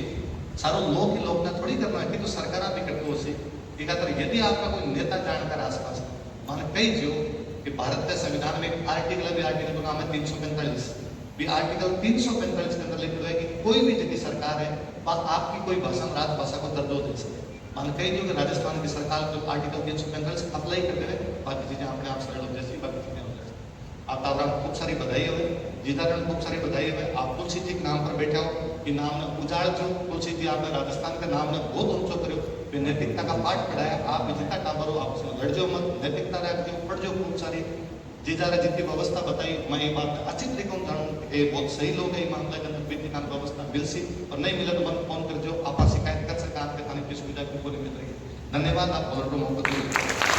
सारो लोग ही लोग ने थोड़ी करना है कि तो सरकार भी करते हो से यदि आपका कोई नेता जानकर आसपास मैंने कही जो कि भारत के संविधान में एक आर्टिकल भी आर्टिकल का नाम है 345 भी आर्टिकल 345 के अंदर लिखा है कि कोई भी यदि सरकार है आपकी कोई भाषा में राजभाषा को दर्जो दे सके। मैंने कही जो कि राजस्थान की सरकार को आर्टिकल 345 अप्लाई कर दे, बाकी चीजें अपने आप सरल हो जैसी बाकी चीजें हो जाए। आप खूब सारी बधाई हो जीतारण खूब सारी बधाई है। आप तुलसी जी के नाम पर बैठा हो कि नाम ने उजाड़ जो तुलसी जी आपने राजस्थान का नाम ने बहुत ऊंचो करो, नैतिकता का पाठ पढ़ाया, आप जितना टाबर हो आप उसमें लड़जो मत, नैतिकता रखो, पढ़जो खूब सारी जीजारा जितनी व्यवस्था बताई मैं ये बात अच्छी तरीके से जानूँ ये बहुत सही लोग है मामला के अंदर विधि कान व्यवस्था मिल सी और नहीं मिला तो मन फोन कर जो आप शिकायत कर सकते आपके थाने की सुविधा की पूरी मिल रही है। धन्यवाद, आप बोल रहे हो मोहब्बत।